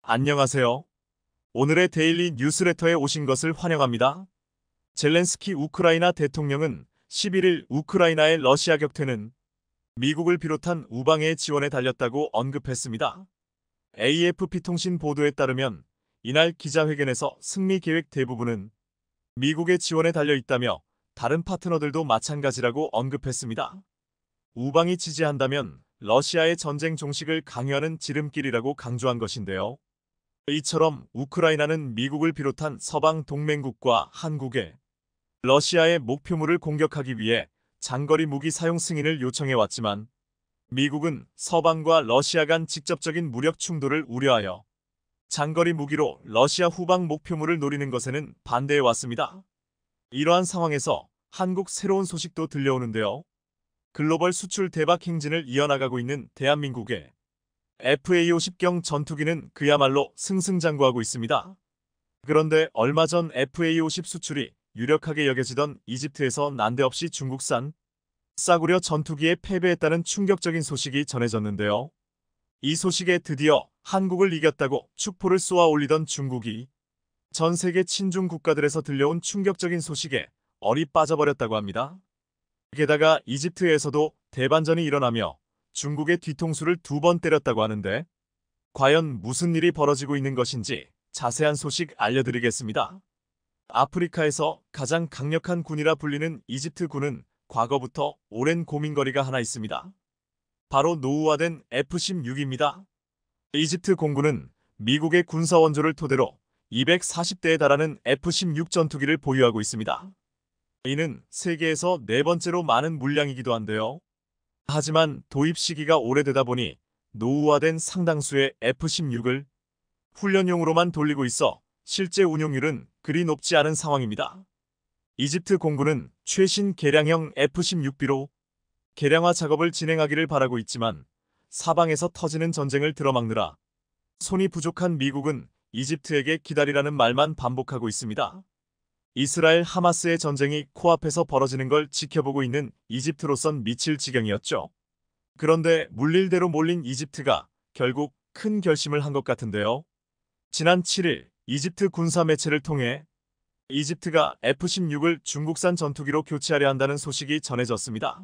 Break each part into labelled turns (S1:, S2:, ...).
S1: 안녕하세요. 오늘의 데일리 뉴스레터에 오신 것을 환영합니다. 젤렌스키 우크라이나 대통령은 11일 우크라이나의 러시아 격퇴는 미국을 비롯한 우방의 지원에 달렸다고 언급했습니다. AFP 통신 보도에 따르면 이날 기자회견에서 승리 계획 대부분은 미국의 지원에 달려 있다며 다른 파트너들도 마찬가지라고 언급했습니다. 우방이 지지한다면 러시아의 전쟁 종식을 강요하는 지름길이라고 강조한 것인데요. 이처럼 우크라이나는 미국을 비롯한 서방 동맹국과 한국에 러시아의 목표물을 공격하기 위해 장거리 무기 사용 승인을 요청해왔지만 미국은 서방과 러시아 간 직접적인 무력 충돌을 우려하여 장거리 무기로 러시아 후방 목표물을 노리는 것에는 반대해왔습니다. 이러한 상황에서 한국 새로운 소식도 들려오는데요. 글로벌 수출 대박 행진을 이어나가고 있는 대한민국에 FA-50경 전투기는 그야말로 승승장구하고 있습니다. 그런데 얼마 전 FA-50 수출이 유력하게 여겨지던 이집트에서 난데없이 중국산 싸구려 전투기에 패배했다는 충격적인 소식이 전해졌는데요. 이 소식에 드디어 한국을 이겼다고 축포를 쏘아 올리던 중국이 전 세계 친중 국가들에서 들려온 충격적인 소식에 얼이 빠져버렸다고 합니다. 게다가 이집트에서도 대반전이 일어나며 중국의 뒤통수를 2번 때렸다고 하는데 과연 무슨 일이 벌어지고 있는 것인지 자세한 소식 알려드리겠습니다. 아프리카에서 가장 강력한 군이라 불리는 이집트 군은 과거부터 오랜 고민거리가 하나 있습니다. 바로 노후화된 F-16입니다. 이집트 공군은 미국의 군사 원조를 토대로 240대에 달하는 F-16 전투기를 보유하고 있습니다. 이는 세계에서 네 번째로 많은 물량이기도 한데요. 하지만 도입 시기가 오래되다 보니 노후화된 상당수의 F-16을 훈련용으로만 돌리고 있어 실제 운용률은 그리 높지 않은 상황입니다. 이집트 공군은 최신 개량형 F-16B로 개량화 작업을 진행하기를 바라고 있지만 사방에서 터지는 전쟁을 들어막느라 손이 부족한 미국은 이집트에게 기다리라는 말만 반복하고 있습니다. 이스라엘 하마스의 전쟁이 코앞에서 벌어지는 걸 지켜보고 있는 이집트로선 미칠 지경이었죠. 그런데 물릴 대로 몰린 이집트가 결국 큰 결심을 한 것 같은데요. 지난 7일 이집트 군사 매체를 통해 이집트가 F-16을 중국산 전투기로 교체하려 한다는 소식이 전해졌습니다.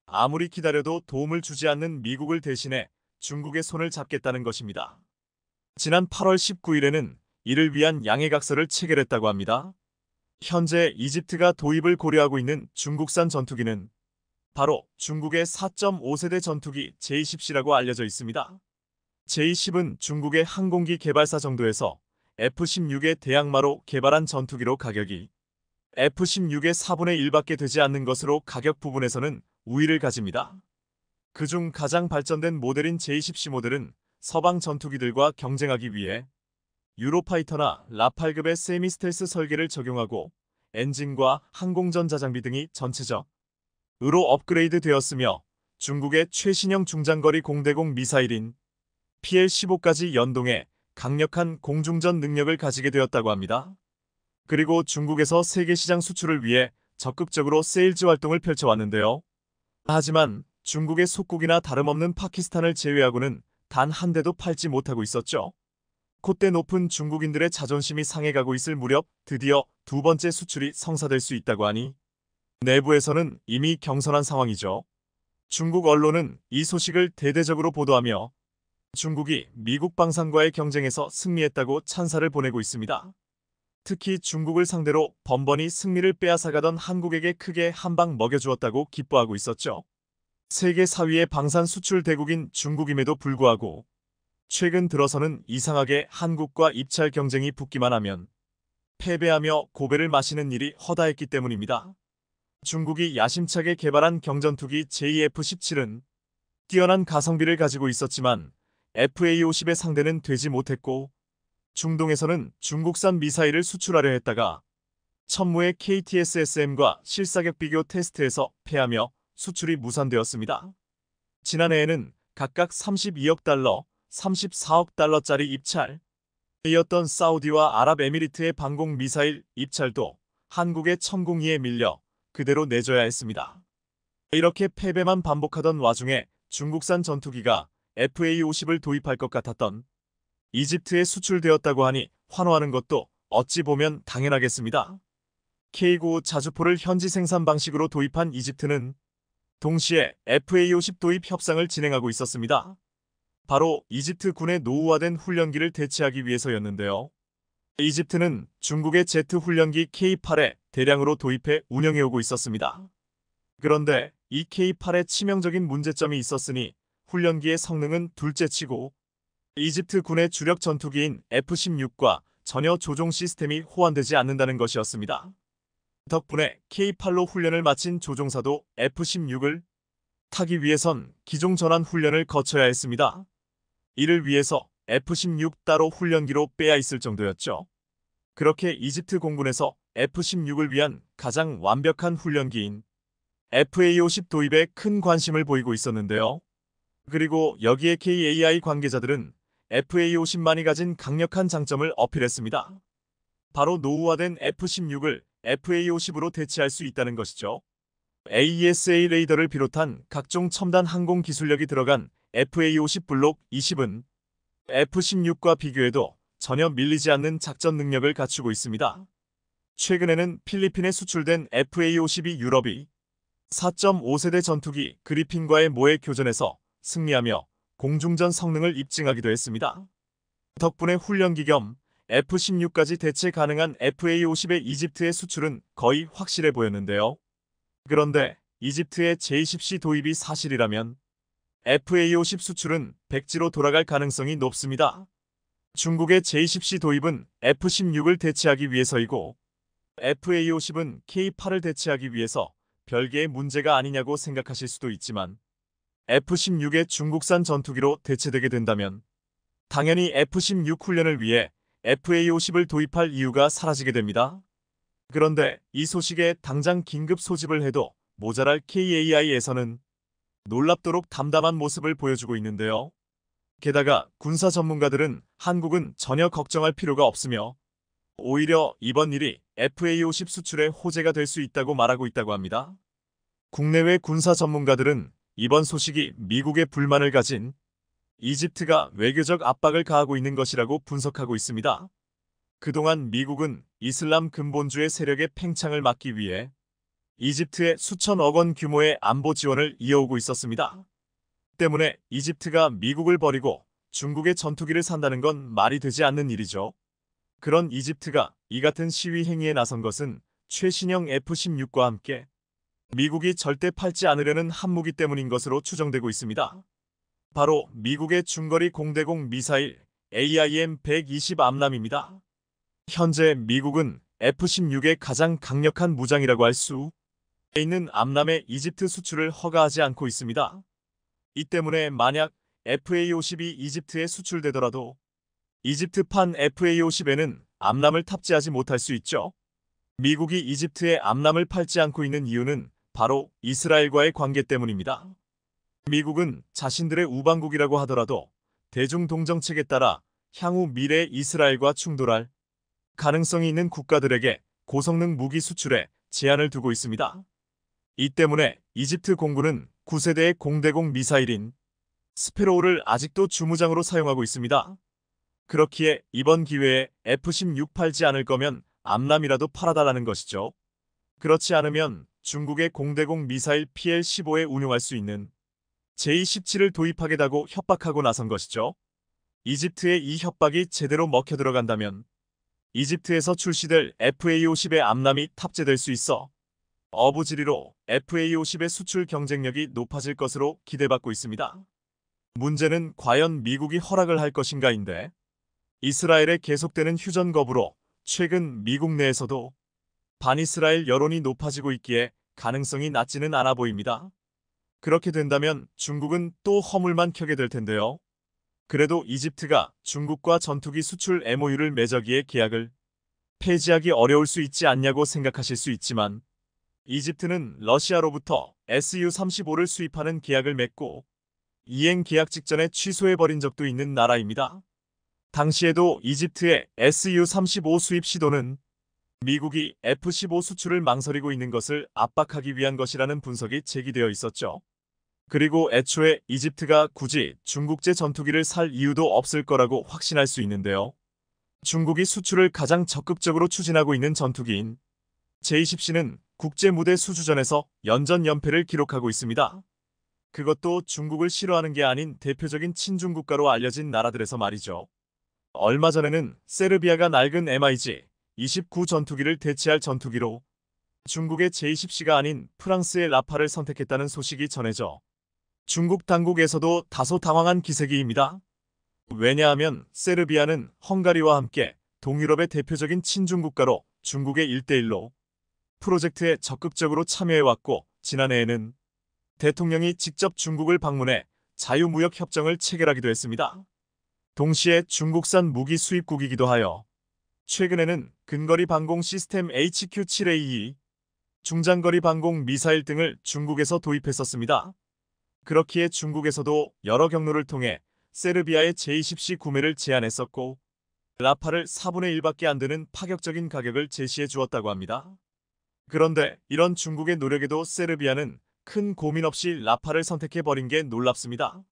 S1: 아무리 기다려도 도움을 주지 않는 미국을 대신해 중국의 손을 잡겠다는 것입니다. 지난 8월 19일에는 이를 위한 양해각서를 체결했다고 합니다. 현재 이집트가 도입을 고려하고 있는 중국산 전투기는 바로 중국의 4.5세대 전투기 J-10C라고 알려져 있습니다. J-10은 중국의 항공기 개발사 정도에서 F-16의 대항마로 개발한 전투기로 가격이 F-16의 4분의 1밖에 되지 않는 것으로 가격 부분에서는 우위를 가집니다. 그중 가장 발전된 모델인 J-10C 모델은 서방 전투기들과 경쟁하기 위해 유로파이터나 라팔급의 세미스텔스 설계를 적용하고 엔진과 항공전자 장비 등이 전체적으로 업그레이드 되었으며 중국의 최신형 중장거리 공대공 미사일인 PL-15까지 연동해 강력한 공중전 능력을 가지게 되었다고 합니다. 그리고 중국에서 세계 시장 수출을 위해 적극적으로 세일즈 활동을 펼쳐왔는데요. 하지만 중국의 속국이나 다름없는 파키스탄을 제외하고는 단 한 대도 팔지 못하고 있었죠. 콧대 높은 중국인들의 자존심이 상해가고 있을 무렵 드디어 두 번째 수출이 성사될 수 있다고 하니 내부에서는 이미 경선한 상황이죠. 중국 언론은 이 소식을 대대적으로 보도하며 중국이 미국 방산과의 경쟁에서 승리했다고 찬사를 보내고 있습니다. 특히 중국을 상대로 번번이 승리를 빼앗아가던 한국에게 크게 한 방 먹여주었다고 기뻐하고 있었죠. 세계 4위의 방산 수출 대국인 중국임에도 불구하고 최근 들어서는 이상하게 한국과 입찰 경쟁이 붙기만 하면 패배하며 고배를 마시는 일이 허다했기 때문입니다. 중국이 야심차게 개발한 경전투기 JF-17은 뛰어난 가성비를 가지고 있었지만 FA-50의 상대는 되지 못했고 중동에서는 중국산 미사일을 수출하려 했다가 천무의 KTS-SM과 실사격 비교 테스트에서 패하며 수출이 무산되었습니다. 지난해에는 각각 32억 달러, 34억 달러짜리 입찰이었던 사우디와 아랍에미리트의 방공 미사일 입찰도 한국의 천공이에 밀려 그대로 내줘야 했습니다. 이렇게 패배만 반복하던 와중에 중국산 전투기가 FA-50을 도입할 것 같았던 이집트에 수출되었다고 하니 환호하는 것도 어찌 보면 당연하겠습니다. K9 자주포를 현지 생산 방식으로 도입한 이집트는 동시에 FA-50 도입 협상을 진행하고 있었습니다. 바로 이집트 군의 노후화된 훈련기를 대체하기 위해서였는데요. 이집트는 중국의 제트 훈련기 K8에 대량으로 도입해 운영해오고 있었습니다. 그런데 이 K8에 치명적인 문제점이 있었으니 훈련기의 성능은 둘째치고 이집트 군의 주력 전투기인 F-16과 전혀 조종 시스템이 호환되지 않는다는 것이었습니다. 덕분에 K8로 훈련을 마친 조종사도 F-16을 타기 위해선 기종 전환 훈련을 거쳐야 했습니다. 이를 위해서 F-16 따로 훈련기로 빼야 있을 정도였죠. 그렇게 이집트 공군에서 F-16을 위한 가장 완벽한 훈련기인 FA-50 도입에 큰 관심을 보이고 있었는데요. 그리고 여기에 KAI 관계자들은 FA-50만이 가진 강력한 장점을 어필했습니다. 바로 노후화된 F-16을 FA-50으로 대체할 수 있다는 것이죠. AESA 레이더를 비롯한 각종 첨단 항공 기술력이 들어간 FA-50 블록 20은 F-16과 비교해도 전혀 밀리지 않는 작전 능력을 갖추고 있습니다. 최근에는 필리핀에 수출된 FA-52 유럽이 4.5세대 전투기 그리핀과의 모의 교전에서 승리하며 공중전 성능을 입증하기도 했습니다. 덕분에 훈련기 겸 F-16까지 대체 가능한 FA-50의 이집트의 수출은 거의 확실해 보였는데요. 그런데 이집트의 J-10C 도입이 사실이라면 FA-50 수출은 백지로 돌아갈 가능성이 높습니다. 중국의 J-10C 도입은 F-16을 대체하기 위해서이고 FA-50은 K8을 대체하기 위해서 별개의 문제가 아니냐고 생각하실 수도 있지만 F-16의 중국산 전투기로 대체되게 된다면 당연히 F-16 훈련을 위해 FA-50을 도입할 이유가 사라지게 됩니다. 그런데 이 소식에 당장 긴급 소집을 해도 모자랄 KAI에서는 놀랍도록 담담한 모습을 보여주고 있는데요. 게다가 군사 전문가들은 한국은 전혀 걱정할 필요가 없으며 오히려 이번 일이 FA-50 수출의 호재가 될 수 있다고 말하고 있다고 합니다. 국내외 군사 전문가들은 이번 소식이 미국의 불만을 가진 이집트가 외교적 압박을 가하고 있는 것이라고 분석하고 있습니다. 그동안 미국은 이슬람 근본주의 세력의 팽창을 막기 위해 이집트에 수천억 원 규모의 안보 지원을 이어오고 있었습니다. 때문에 이집트가 미국을 버리고 중국의 전투기를 산다는 건 말이 되지 않는 일이죠. 그런 이집트가 이 같은 시위 행위에 나선 것은 최신형 F-16과 함께 미국이 절대 팔지 않으려는 한무기 때문인 것으로 추정되고 있습니다. 바로 미국의 중거리 공대공 미사일 AIM-120 암람입니다. 현재 미국은 F-16의 가장 강력한 무장이라고 할 수 있는 암람의 이집트 수출을 허가하지 않고 있습니다. 이 때문에 만약 FA-50이 이집트에 수출되더라도 이집트판 FA-50에는 암람을 탑재하지 못할 수 있죠. 미국이 이집트에 암람을 팔지 않고 있는 이유는 바로 이스라엘과의 관계 때문입니다. 미국은 자신들의 우방국이라고 하더라도 대중동정책에 따라 향후 미래 이스라엘과 충돌할 가능성이 있는 국가들에게 고성능 무기 수출에 제한을 두고 있습니다. 이 때문에 이집트 공군은 9세대의 공대공 미사일인 스페로우를 아직도 주무장으로 사용하고 있습니다. 그렇기에 이번 기회에 F-16 팔지 않을 거면 암람이라도 팔아달라는 것이죠. 그렇지 않으면 중국의 공대공 미사일 PL-15에 운용할 수 있는 J-17을 도입하겠다고 협박하고 나선 것이죠. 이집트의 이 협박이 제대로 먹혀 들어간다면 이집트에서 출시될 FA-50의 암람이 탑재될 수 있어 어부지리로 FA-50의 수출 경쟁력이 높아질 것으로 기대받고 있습니다. 문제는 과연 미국이 허락을 할 것인가인데 이스라엘의 계속되는 휴전 거부로 최근 미국 내에서도 반이스라엘 여론이 높아지고 있기에 가능성이 낮지는 않아 보입니다. 그렇게 된다면 중국은 또 허물만 켜게 될 텐데요. 그래도 이집트가 중국과 전투기 수출 MOU를 맺어기에 계약을 폐지하기 어려울 수 있지 않냐고 생각하실 수 있지만 이집트는 러시아로부터 Su-35를 수입하는 계약을 맺고 이행 계약 직전에 취소해버린 적도 있는 나라입니다. 당시에도 이집트의 Su-35 수입 시도는 미국이 F-15 수출을 망설이고 있는 것을 압박하기 위한 것이라는 분석이 제기되어 있었죠. 그리고 애초에 이집트가 굳이 중국제 전투기를 살 이유도 없을 거라고 확신할 수 있는데요. 중국이 수출을 가장 적극적으로 추진하고 있는 전투기인 J-20C는 국제 무대 수주전에서 연전 연패를 기록하고 있습니다. 그것도 중국을 싫어하는 게 아닌 대표적인 친중 국가로 알려진 나라들에서 말이죠. 얼마 전에는 세르비아가 낡은 MiG-29 전투기를 대체할 전투기로 중국의 J-10C가 아닌 프랑스의 라파를 선택했다는 소식이 전해져 중국 당국에서도 다소 당황한 기색이입니다. 왜냐하면 세르비아는 헝가리와 함께 동유럽의 대표적인 친중 국가로 중국의 1대1로 프로젝트에 적극적으로 참여해왔고, 지난해에는 대통령이 직접 중국을 방문해 자유무역 협정을 체결하기도 했습니다. 동시에 중국산 무기 수입국이기도 하여 최근에는 근거리 방공 시스템 HQ-7A2, 중장거리 방공 미사일 등을 중국에서 도입했었습니다. 그렇기에 중국에서도 여러 경로를 통해 세르비아의 J-10C 구매를 제안했었고, 라파를 4분의 1밖에 안 되는 파격적인 가격을 제시해 주었다고 합니다. 그런데 이런 중국의 노력에도 세르비아는 큰 고민 없이 라파를 선택해버린 게 놀랍습니다.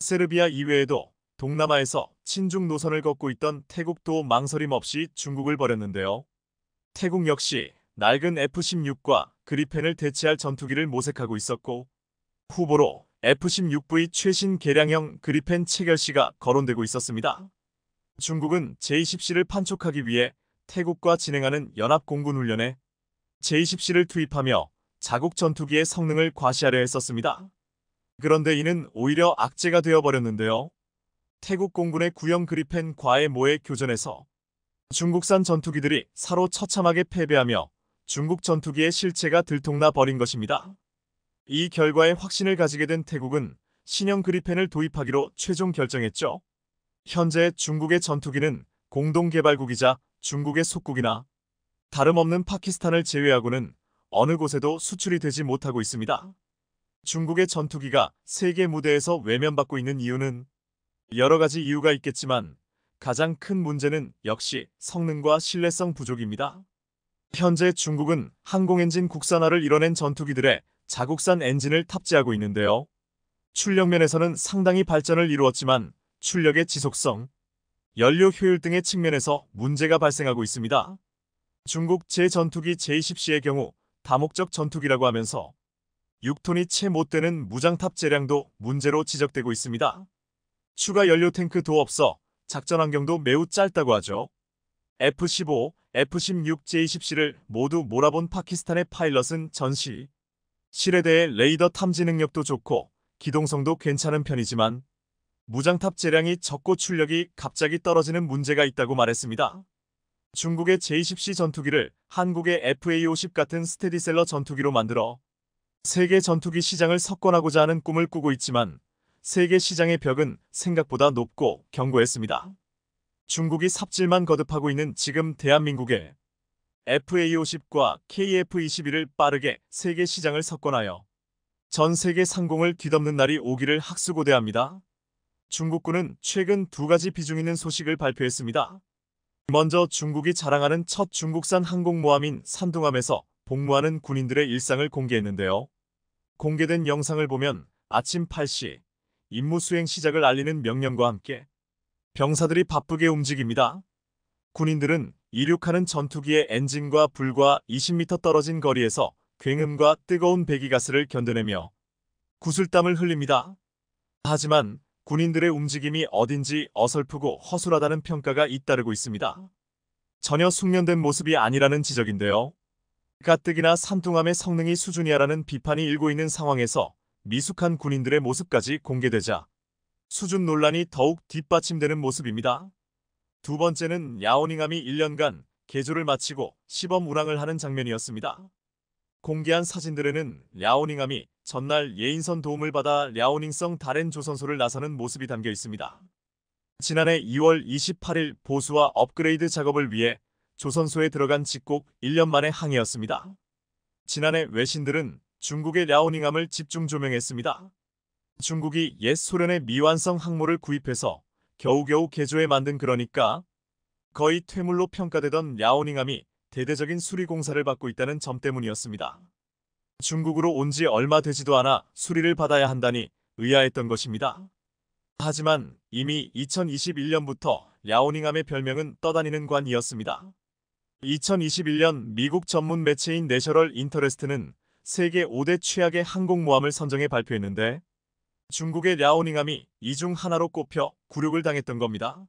S1: 세르비아 이외에도 동남아에서 친중 노선을 걷고 있던 태국도 망설임 없이 중국을 버렸는데요. 태국 역시 낡은 F-16과 그리펜을 대체할 전투기를 모색하고 있었고, 후보로 F-16V 최신 개량형 그리펜 체결 시가 거론되고 있었습니다. 중국은 J-10C를 판촉하기 위해 태국과 진행하는 연합공군훈련에 J-10C를 투입하며 자국 전투기의 성능을 과시하려 했었습니다. 그런데 이는 오히려 악재가 되어버렸는데요. 태국 공군의 구형 그리펜 과의 모의 교전에서 중국산 전투기들이 서로 처참하게 패배하며 중국 전투기의 실체가 들통나 버린 것입니다. 이 결과에 확신을 가지게 된 태국은 신형 그리펜을 도입하기로 최종 결정했죠. 현재 중국의 전투기는 공동개발국이자 중국의 속국이나 다름없는 파키스탄을 제외하고는 어느 곳에도 수출이 되지 못하고 있습니다. 중국의 전투기가 세계 무대에서 외면받고 있는 이유는 여러 가지 이유가 있겠지만 가장 큰 문제는 역시 성능과 신뢰성 부족입니다. 현재 중국은 항공엔진 국산화를 이뤄낸 전투기들의 자국산 엔진을 탑재하고 있는데요. 출력면에서는 상당히 발전을 이루었지만 출력의 지속성, 연료 효율 등의 측면에서 문제가 발생하고 있습니다. 중국 제-전투기 J-10C의 경우 다목적 전투기라고 하면서 6톤이 채 못 되는 무장 탑재량도 문제로 지적되고 있습니다. 추가 연료 탱크도 없어 작전 환경도 매우 짧다고 하죠. F-15, F-16 J-10C를 모두 몰아본 파키스탄의 파일럿은 전시 실에 대해 레이더 탐지 능력도 좋고 기동성도 괜찮은 편이지만 무장 탑재량이 적고 출력이 갑자기 떨어지는 문제가 있다고 말했습니다. 중국의 J-10C 전투기를 한국의 FA-50 같은 스테디셀러 전투기로 만들어 세계 전투기 시장을 석권하고자 하는 꿈을 꾸고 있지만 세계 시장의 벽은 생각보다 높고 견고했습니다. 중국이 삽질만 거듭하고 있는 지금 대한민국에 FA-50과 KF-21을 빠르게 세계 시장을 석권하여 전 세계 상공을 뒤덮는 날이 오기를 학수고대합니다. 중국군은 최근 두 가지 비중 있는 소식을 발표했습니다. 먼저 중국이 자랑하는 첫 중국산 항공모함인 산둥함에서 복무하는 군인들의 일상을 공개했는데요. 공개된 영상을 보면 아침 8시 임무 수행 시작을 알리는 명령과 함께 병사들이 바쁘게 움직입니다. 군인들은 이륙하는 전투기의 엔진과 불과 20m 떨어진 거리에서 굉음과 뜨거운 배기가스를 견뎌내며 구슬땀을 흘립니다. 하지만 군인들의 움직임이 어딘지 어설프고 허술하다는 평가가 잇따르고 있습니다. 전혀 숙련된 모습이 아니라는 지적인데요. 가뜩이나 산둥함의 성능이 수준이야라는 비판이 일고 있는 상황에서 미숙한 군인들의 모습까지 공개되자 수준 논란이 더욱 뒷받침되는 모습입니다. 두 번째는 야오닝함이 1년간 개조를 마치고 시범 운항을 하는 장면이었습니다. 공개한 사진들에는 랴오닝함이 전날 예인선 도움을 받아 랴오닝성 다롄 조선소를 나서는 모습이 담겨 있습니다. 지난해 2월 28일 보수와 업그레이드 작업을 위해 조선소에 들어간 직곡 1년 만의 항해였습니다. 지난해 외신들은 중국의 랴오닝함을 집중 조명했습니다. 중국이 옛 소련의 미완성 항모를 구입해서 겨우겨우 개조해 만든 그러니까 거의 퇴물로 평가되던 랴오닝함이 대대적인 수리 공사를 받고 있다는 점 때문이었습니다. 중국으로 온 지 얼마 되지도 않아 수리를 받아야 한다니 의아했던 것입니다. 하지만 이미 2021년부터 랴오닝함의 별명은 떠다니는 관이었습니다. 2021년 미국 전문 매체인 내셔널 인터레스트는 세계 5대 최악의 항공모함을 선정해 발표했는데 중국의 랴오닝함이 이 중 하나로 꼽혀 굴욕을 당했던 겁니다.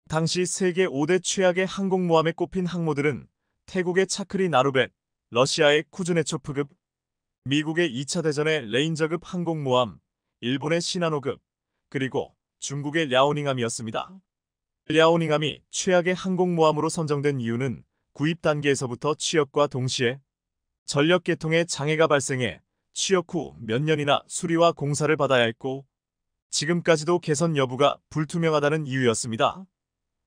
S1: 당시 세계 5대 최악의 항공모함에 꼽힌 항모들은 태국의 차크리 나루벳, 러시아의 쿠즈네초프급, 미국의 2차 대전의 레인저급 항공모함, 일본의 시나노급, 그리고 중국의 랴오닝함이었습니다. 랴오닝함이 최악의 항공모함으로 선정된 이유는 구입 단계에서부터 취역과 동시에 전력 계통에 장애가 발생해 취역 후 몇 년이나 수리와 공사를 받아야 했고 지금까지도 개선 여부가 불투명하다는 이유였습니다.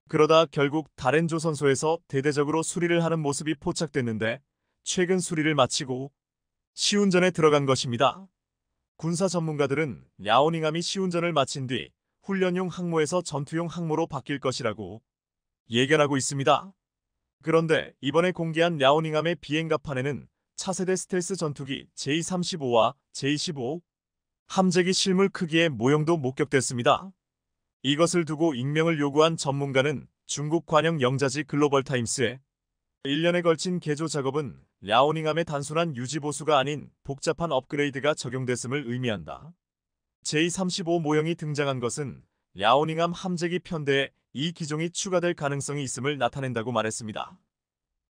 S1: 그러다 결국 다렌 조선소에서 대대적으로 수리를 하는 모습이 포착됐는데 최근 수리를 마치고 시운전에 들어간 것입니다. 군사 전문가들은 랴오닝함이 시운전을 마친 뒤 훈련용 항모에서 전투용 항모로 바뀔 것이라고 예견하고 있습니다. 그런데 이번에 공개한 랴오닝함의 비행갑판에는 차세대 스텔스 전투기 J-35와 J-15 함재기 실물 크기의 모형도 목격됐습니다. 이것을 두고 익명을 요구한 전문가는 중국 관영 영자지 글로벌타임스에 1년에 걸친 개조 작업은 랴오닝함의 단순한 유지 보수가 아닌 복잡한 업그레이드가 적용됐음을 의미한다. J-35 모형이 등장한 것은 랴오닝함 함재기 편대에 이 기종이 추가될 가능성이 있음을 나타낸다고 말했습니다.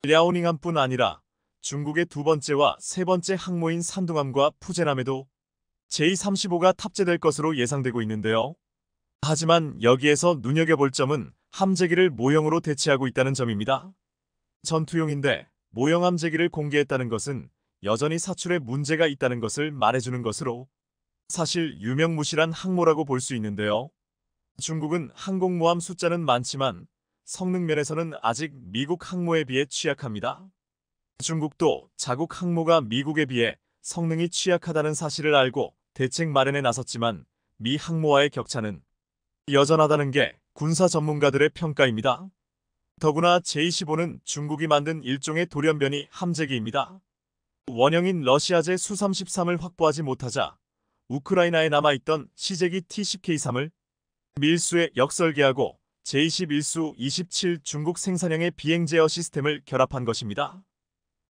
S1: 랴오닝함뿐 아니라 중국의 두 번째와 세 번째 항모인 산둥함과 푸젠함에도 J-35가 탑재될 것으로 예상되고 있는데요. 하지만 여기에서 눈여겨볼 점은 함재기를 모형으로 대체하고 있다는 점입니다. 전투용인데 모형 함재기를 공개했다는 것은 여전히 사출에 문제가 있다는 것을 말해주는 것으로 사실 유명무실한 항모라고 볼 수 있는데요. 중국은 항공모함 숫자는 많지만 성능 면에서는 아직 미국 항모에 비해 취약합니다. 중국도 자국 항모가 미국에 비해 성능이 취약하다는 사실을 알고 대책 마련에 나섰지만 미 항모와의 격차는 여전하다는 게 군사 전문가들의 평가입니다. 더구나 J-15는 중국이 만든 일종의 돌연변이 함재기입니다. 원형인 러시아제 수-33을 확보하지 못하자 우크라이나에 남아있던 시제기 T-10K3을 밀수에 역설계하고 J-11수-27 중국 생산형의 비행 제어 시스템을 결합한 것입니다.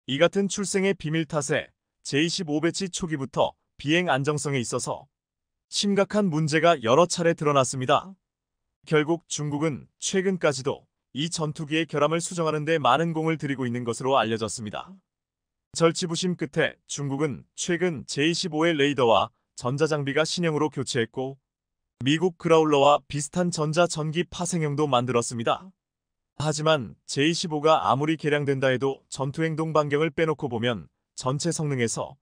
S1: 이 같은 출생의 비밀 탓에 J-15 배치 초기부터 비행 안정성에 있어서 심각한 문제가 여러 차례 드러났습니다. 결국 중국은 최근까지도 이 전투기의 결함을 수정하는 데 많은 공을 들이고 있는 것으로 알려졌습니다. 절치부심 끝에 중국은 최근 J-15의 레이더와 전자장비가 신형으로 교체했고 미국 그라울러와 비슷한 전자전기 파생형도 만들었습니다. 하지만 J-15가 아무리 개량된다 해도 전투행동 반경을 빼놓고 보면 전체 성능에서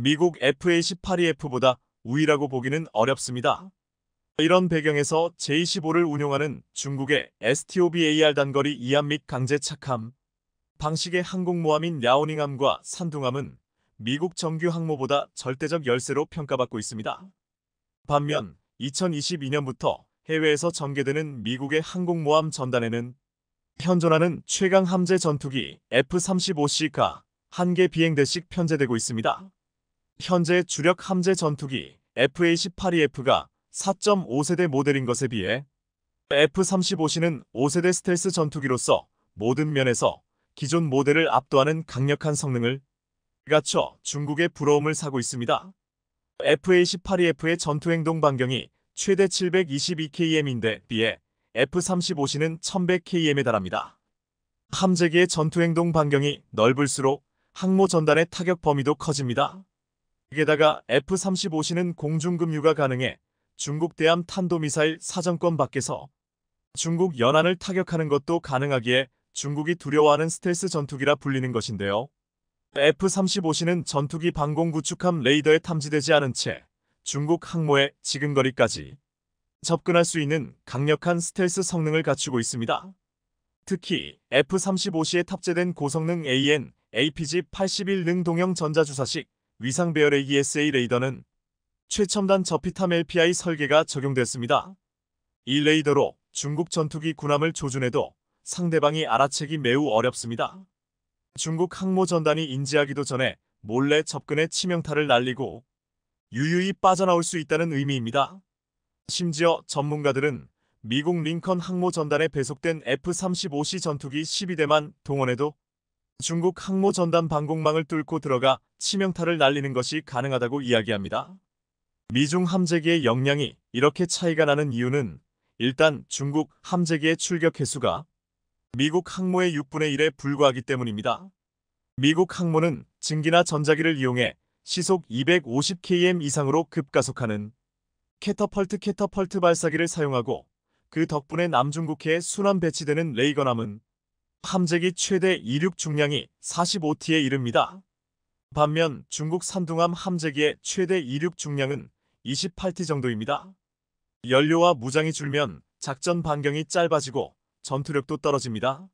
S1: 미국 FA-18EF보다 우위라고 보기는 어렵습니다. 이런 배경에서 J-15를 운용하는 중국의 STOBAR 단거리 이함 및 강제 착함 방식의 항공모함인 랴오닝함과 산둥함은 미국 정규 항모보다 절대적 열세로 평가받고 있습니다. 반면 2022년부터 해외에서 전개되는 미국의 항공모함 전단에는 현존하는 최강 함재 전투기 F-35C가 한 개 비행대씩 편제되고 있습니다. 현재 주력 함재 전투기 FA-18EF가 4.5세대 모델인 것에 비해 F-35C는 5세대 스텔스 전투기로서 모든 면에서 기존 모델을 압도하는 강력한 성능을 갖춰 중국의 부러움을 사고 있습니다. FA-18EF의 전투행동 반경이 최대 722km인데 비해 F-35C는 1100km에 달합니다. 함재기의 전투행동 반경이 넓을수록 항모 전단의 타격 범위도 커집니다. 게다가 F-35C는 공중급유가 가능해 중국 대함 탄도미사일 사정권 밖에서 중국 연안을 타격하는 것도 가능하기에 중국이 두려워하는 스텔스 전투기라 불리는 것인데요. F-35C는 전투기 방공 구축함 레이더에 탐지되지 않은 채 중국 항모에 지근거리까지 접근할 수 있는 강력한 스텔스 성능을 갖추고 있습니다. 특히 F-35C에 탑재된 고성능 AN, APG-81 능 동형 전자주사식 위상 배열의 ESA 레이더는 최첨단 저피탐 LPI 설계가 적용됐습니다. 이 레이더로 중국 전투기 군함을 조준해도 상대방이 알아채기 매우 어렵습니다. 중국 항모 전단이 인지하기도 전에 몰래 접근해 치명타를 날리고 유유히 빠져나올 수 있다는 의미입니다. 심지어 전문가들은 미국 링컨 항모 전단에 배속된 F-35C 전투기 12대만 동원해도 중국 항모 전단 방공망을 뚫고 들어가 치명타를 날리는 것이 가능하다고 이야기합니다. 미중 함재기의 역량이 이렇게 차이가 나는 이유는 일단 중국 함재기의 출격 횟수가 미국 항모의 6분의 1에 불과하기 때문입니다. 미국 항모는 증기나 전자기를 이용해 시속 250km 이상으로 급가속하는 캐터펄트 발사기를 사용하고 그 덕분에 남중국해에 순환 배치되는 레이건함은 함재기 최대 이륙 중량이 45T에 이릅니다. 반면 중국 산둥함 함재기의 최대 이륙 중량은 28T 정도입니다. 연료와 무장이 줄면 작전 반경이 짧아지고 전투력도 떨어집니다.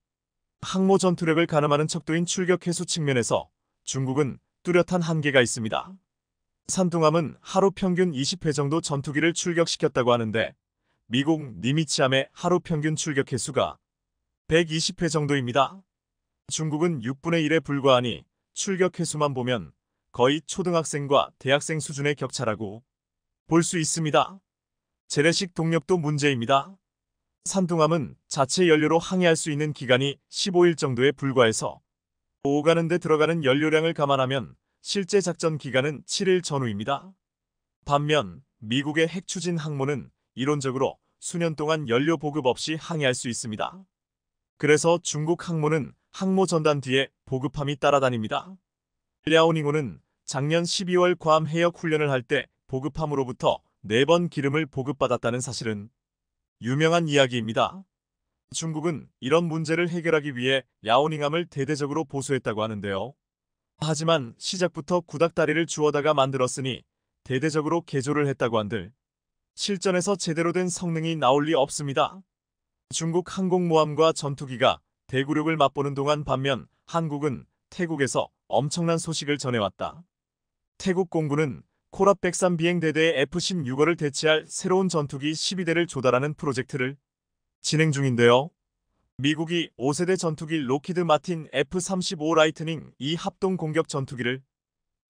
S1: 항모 전투력을 가늠하는 척도인 출격 횟수 측면에서 중국은 뚜렷한 한계가 있습니다. 산둥함은 하루 평균 20회 정도 전투기를 출격시켰다고 하는데 미국 니미츠함의 하루 평균 출격 횟수가 120회 정도입니다. 중국은 6분의 1에 불과하니 출격 횟수만 보면 거의 초등학생과 대학생 수준의 격차라고 볼 수 있습니다. 재래식 동력도 문제입니다. 산둥함은 자체 연료로 항해할 수 있는 기간이 15일 정도에 불과해서 오가는 데 들어가는 연료량을 감안하면 실제 작전 기간은 7일 전후입니다. 반면 미국의 핵추진 항모는 이론적으로 수년 동안 연료 보급 없이 항해할 수 있습니다. 그래서 중국 항모는 항모 전단 뒤에 보급함이 따라다닙니다. 랴오닝호는 작년 12월 괌 해역 훈련을 할 때 보급함으로부터 4번 기름을 보급받았다는 사실은 유명한 이야기입니다. 중국은 이런 문제를 해결하기 위해 랴오닝함을 대대적으로 보수했다고 하는데요. 하지만 시작부터 구닥다리를 주워다가 만들었으니 대대적으로 개조를 했다고 한들 실전에서 제대로 된 성능이 나올 리 없습니다. 중국 항공모함과 전투기가 대구력을 맛보는 동안 반면 한국은 태국에서 엄청난 소식을 전해왔다. 태국 공군은 코랍 103 비행대대의 F-16을 대체할 새로운 전투기 12대를 조달하는 프로젝트를 진행 중인데요. 미국이 5세대 전투기 로키드 마틴 F-35 라이트닝 이 합동 공격 전투기를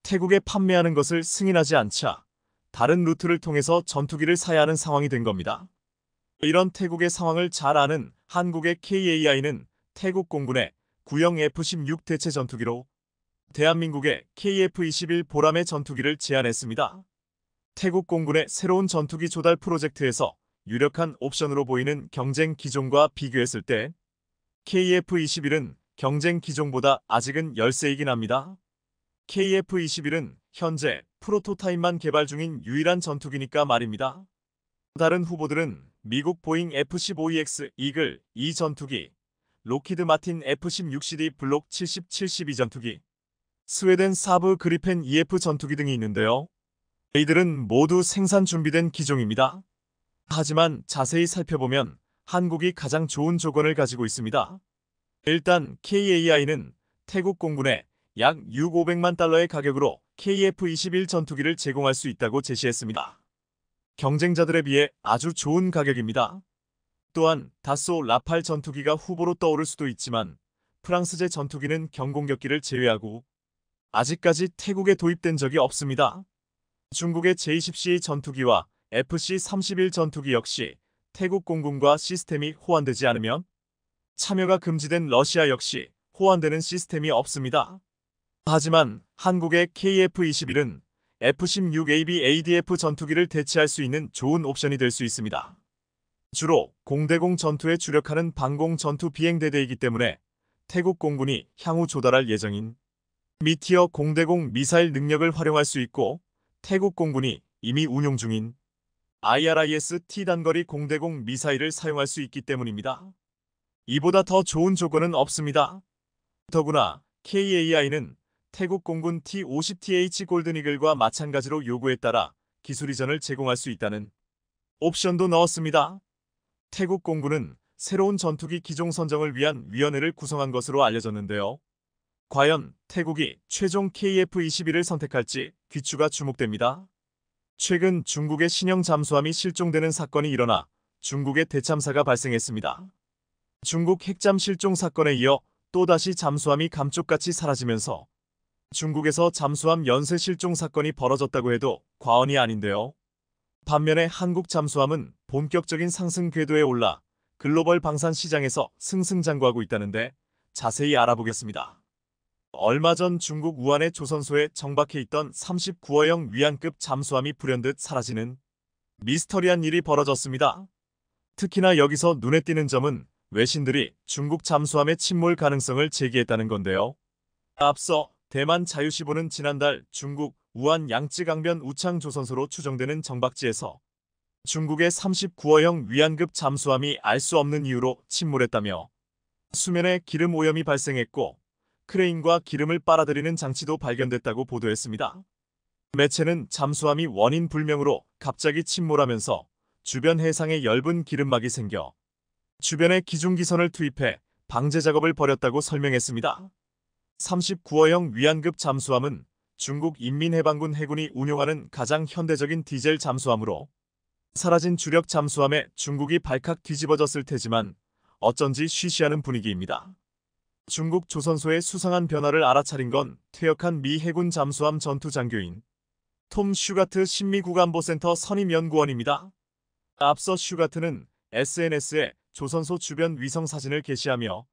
S1: 태국에 판매하는 것을 승인하지 않자 다른 루트를 통해서 전투기를 사야 하는 상황이 된 겁니다. 이런 태국의 상황을 잘 아는 한국의 KAI는 태국 공군의 구형 F-16 대체 전투기로 대한민국의 KF-21 보람의 전투기를 제안했습니다. 태국 공군의 새로운 전투기 조달 프로젝트에서 유력한 옵션으로 보이는 경쟁 기종과 비교했을 때 KF-21은 경쟁 기종보다 아직은 열세이긴 합니다. KF-21은 현재 프로토타입만 개발 중인 유일한 전투기니까 말입니다. 다른 후보들은 미국 보잉 F-15EX 이글 이 전투기, 로키드 마틴 F-16CD 블록 70-72 전투기, 스웨덴 사브 그리펜 EF 전투기 등이 있는데요. 이들은 모두 생산 준비된 기종입니다. 하지만 자세히 살펴보면 한국이 가장 좋은 조건을 가지고 있습니다. 일단 KAI는 태국 공군에 약 6,500만 달러의 가격으로 KF-21 전투기를 제공할 수 있다고 제시했습니다. 경쟁자들에 비해 아주 좋은 가격입니다. 또한 다소 라팔 전투기가 후보로 떠오를 수도 있지만 프랑스제 전투기는 경공격기를 제외하고 아직까지 태국에 도입된 적이 없습니다. 중국의 J-10C 전투기와 FC-31 전투기 역시 태국 공군과 시스템이 호환되지 않으면 참여가 금지된 러시아 역시 호환되는 시스템이 없습니다. 하지만 한국의 KF-21은 F-16AB ADF 전투기를 대체할 수 있는 좋은 옵션이 될 수 있습니다. 주로 공대공 전투에 주력하는 방공 전투 비행대대이기 때문에 태국 공군이 향후 조달할 예정인 미티어 공대공 미사일 능력을 활용할 수 있고 태국 공군이 이미 운용 중인 IRIS-T 단거리 공대공 미사일을 사용할 수 있기 때문입니다. 이보다 더 좋은 조건은 없습니다. 더구나 KAI는 태국 공군 T-50TH 골든이글과 마찬가지로 요구에 따라 기술 이전을 제공할 수 있다는 옵션도 넣었습니다. 태국 공군은 새로운 전투기 기종 선정을 위한 위원회를 구성한 것으로 알려졌는데요. 과연 태국이 최종 KF-21을 선택할지 귀추가 주목됩니다. 최근 중국의 신형 잠수함이 실종되는 사건이 일어나 중국의 대참사가 발생했습니다. 중국 핵잠 실종 사건에 이어 또다시 잠수함이 감쪽같이 사라지면서 중국에서 잠수함 연쇄 실종 사건이 벌어졌다고 해도 과언이 아닌데요. 반면에 한국 잠수함은 본격적인 상승 궤도에 올라 글로벌 방산 시장에서 승승장구하고 있다는데 자세히 알아보겠습니다. 얼마 전 중국 우한의 조선소에 정박해 있던 39호형 위안급 잠수함이 불현듯 사라지는 미스터리한 일이 벌어졌습니다. 특히나 여기서 눈에 띄는 점은 외신들이 중국 잠수함의 침몰 가능성을 제기했다는 건데요. 앞서 대만 자유시보는 지난달 중국 우한 양쯔강변 우창 조선소로 추정되는 정박지에서 중국의 39호형 위안급 잠수함이 알 수 없는 이유로 침몰했다며 수면에 기름 오염이 발생했고 크레인과 기름을 빨아들이는 장치도 발견됐다고 보도했습니다. 매체는 잠수함이 원인 불명으로 갑자기 침몰하면서 주변 해상에 엷은 기름막이 생겨 주변에 기중기선을 투입해 방제 작업을 벌였다고 설명했습니다. 39호형 위안급 잠수함은 중국 인민해방군 해군이 운용하는 가장 현대적인 디젤 잠수함으로 사라진 주력 잠수함에 중국이 발칵 뒤집어졌을 테지만 어쩐지 쉬쉬하는 분위기입니다. 중국 조선소의 수상한 변화를 알아차린 건 퇴역한 미 해군 잠수함 전투 장교인 톰 슈가트 신미국안보센터 선임연구원입니다. 앞서 슈가트는 SNS에 조선소 주변 위성 사진을 게시하며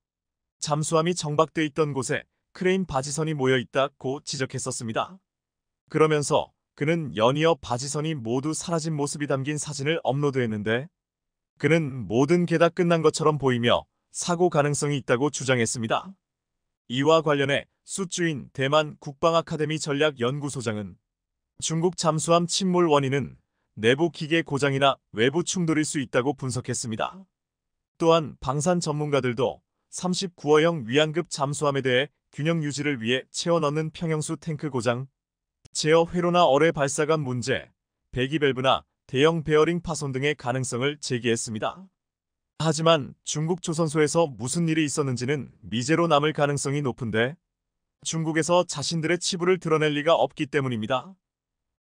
S1: 잠수함이 정박돼 있던 곳에 크레인 바지선이 모여 있다고 지적했었습니다. 그러면서 그는 연이어 바지선이 모두 사라진 모습이 담긴 사진을 업로드했는데 그는 모든 게 다 끝난 것처럼 보이며 사고 가능성이 있다고 주장했습니다. 이와 관련해 수주인 대만 국방아카데미 전략연구소장은 중국 잠수함 침몰 원인은 내부 기계 고장이나 외부 충돌일 수 있다고 분석했습니다. 또한 방산 전문가들도 39호형 위안급 잠수함에 대해 균형 유지를 위해 채워 넣는 평형수 탱크 고장, 제어 회로나 어뢰 발사관 문제, 배기 밸브나 대형 베어링 파손 등의 가능성을 제기했습니다. 하지만 중국 조선소에서 무슨 일이 있었는지는 미제로 남을 가능성이 높은데 중국에서 자신들의 치부를 드러낼 리가 없기 때문입니다.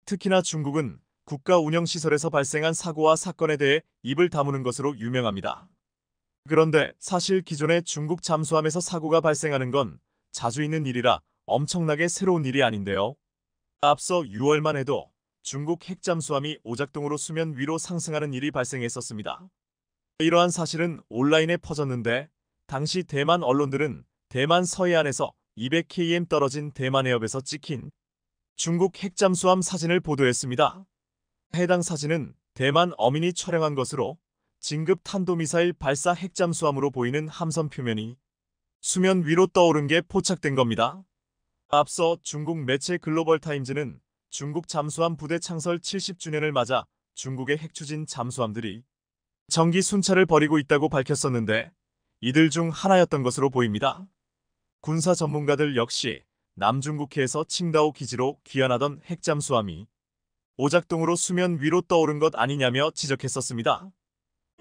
S1: 특히나 중국은 국가 운영시설에서 발생한 사고와 사건에 대해 입을 다무는 것으로 유명합니다. 그런데 사실 기존의 중국 잠수함에서 사고가 발생하는 건 자주 있는 일이라 엄청나게 새로운 일이 아닌데요. 앞서 6월만 해도 중국 핵잠수함이 오작동으로 수면 위로 상승하는 일이 발생했었습니다. 이러한 사실은 온라인에 퍼졌는데 당시 대만 언론들은 대만 서해안에서 200km 떨어진 대만 해협에서 찍힌 중국 핵잠수함 사진을 보도했습니다. 해당 사진은 대만 어민이 촬영한 것으로 진급 탄도미사일 발사 핵잠수함으로 보이는 함선 표면이 수면 위로 떠오른 게 포착된 겁니다. 앞서 중국 매체 글로벌 타임즈는 중국 잠수함 부대 창설 70주년을 맞아 중국의 핵추진 잠수함들이 정기 순찰을 벌이고 있다고 밝혔었는데 이들 중 하나였던 것으로 보입니다. 군사 전문가들 역시 남중국해에서 칭다오 기지로 귀환하던 핵잠수함이 오작동으로 수면 위로 떠오른 것 아니냐며 지적했었습니다.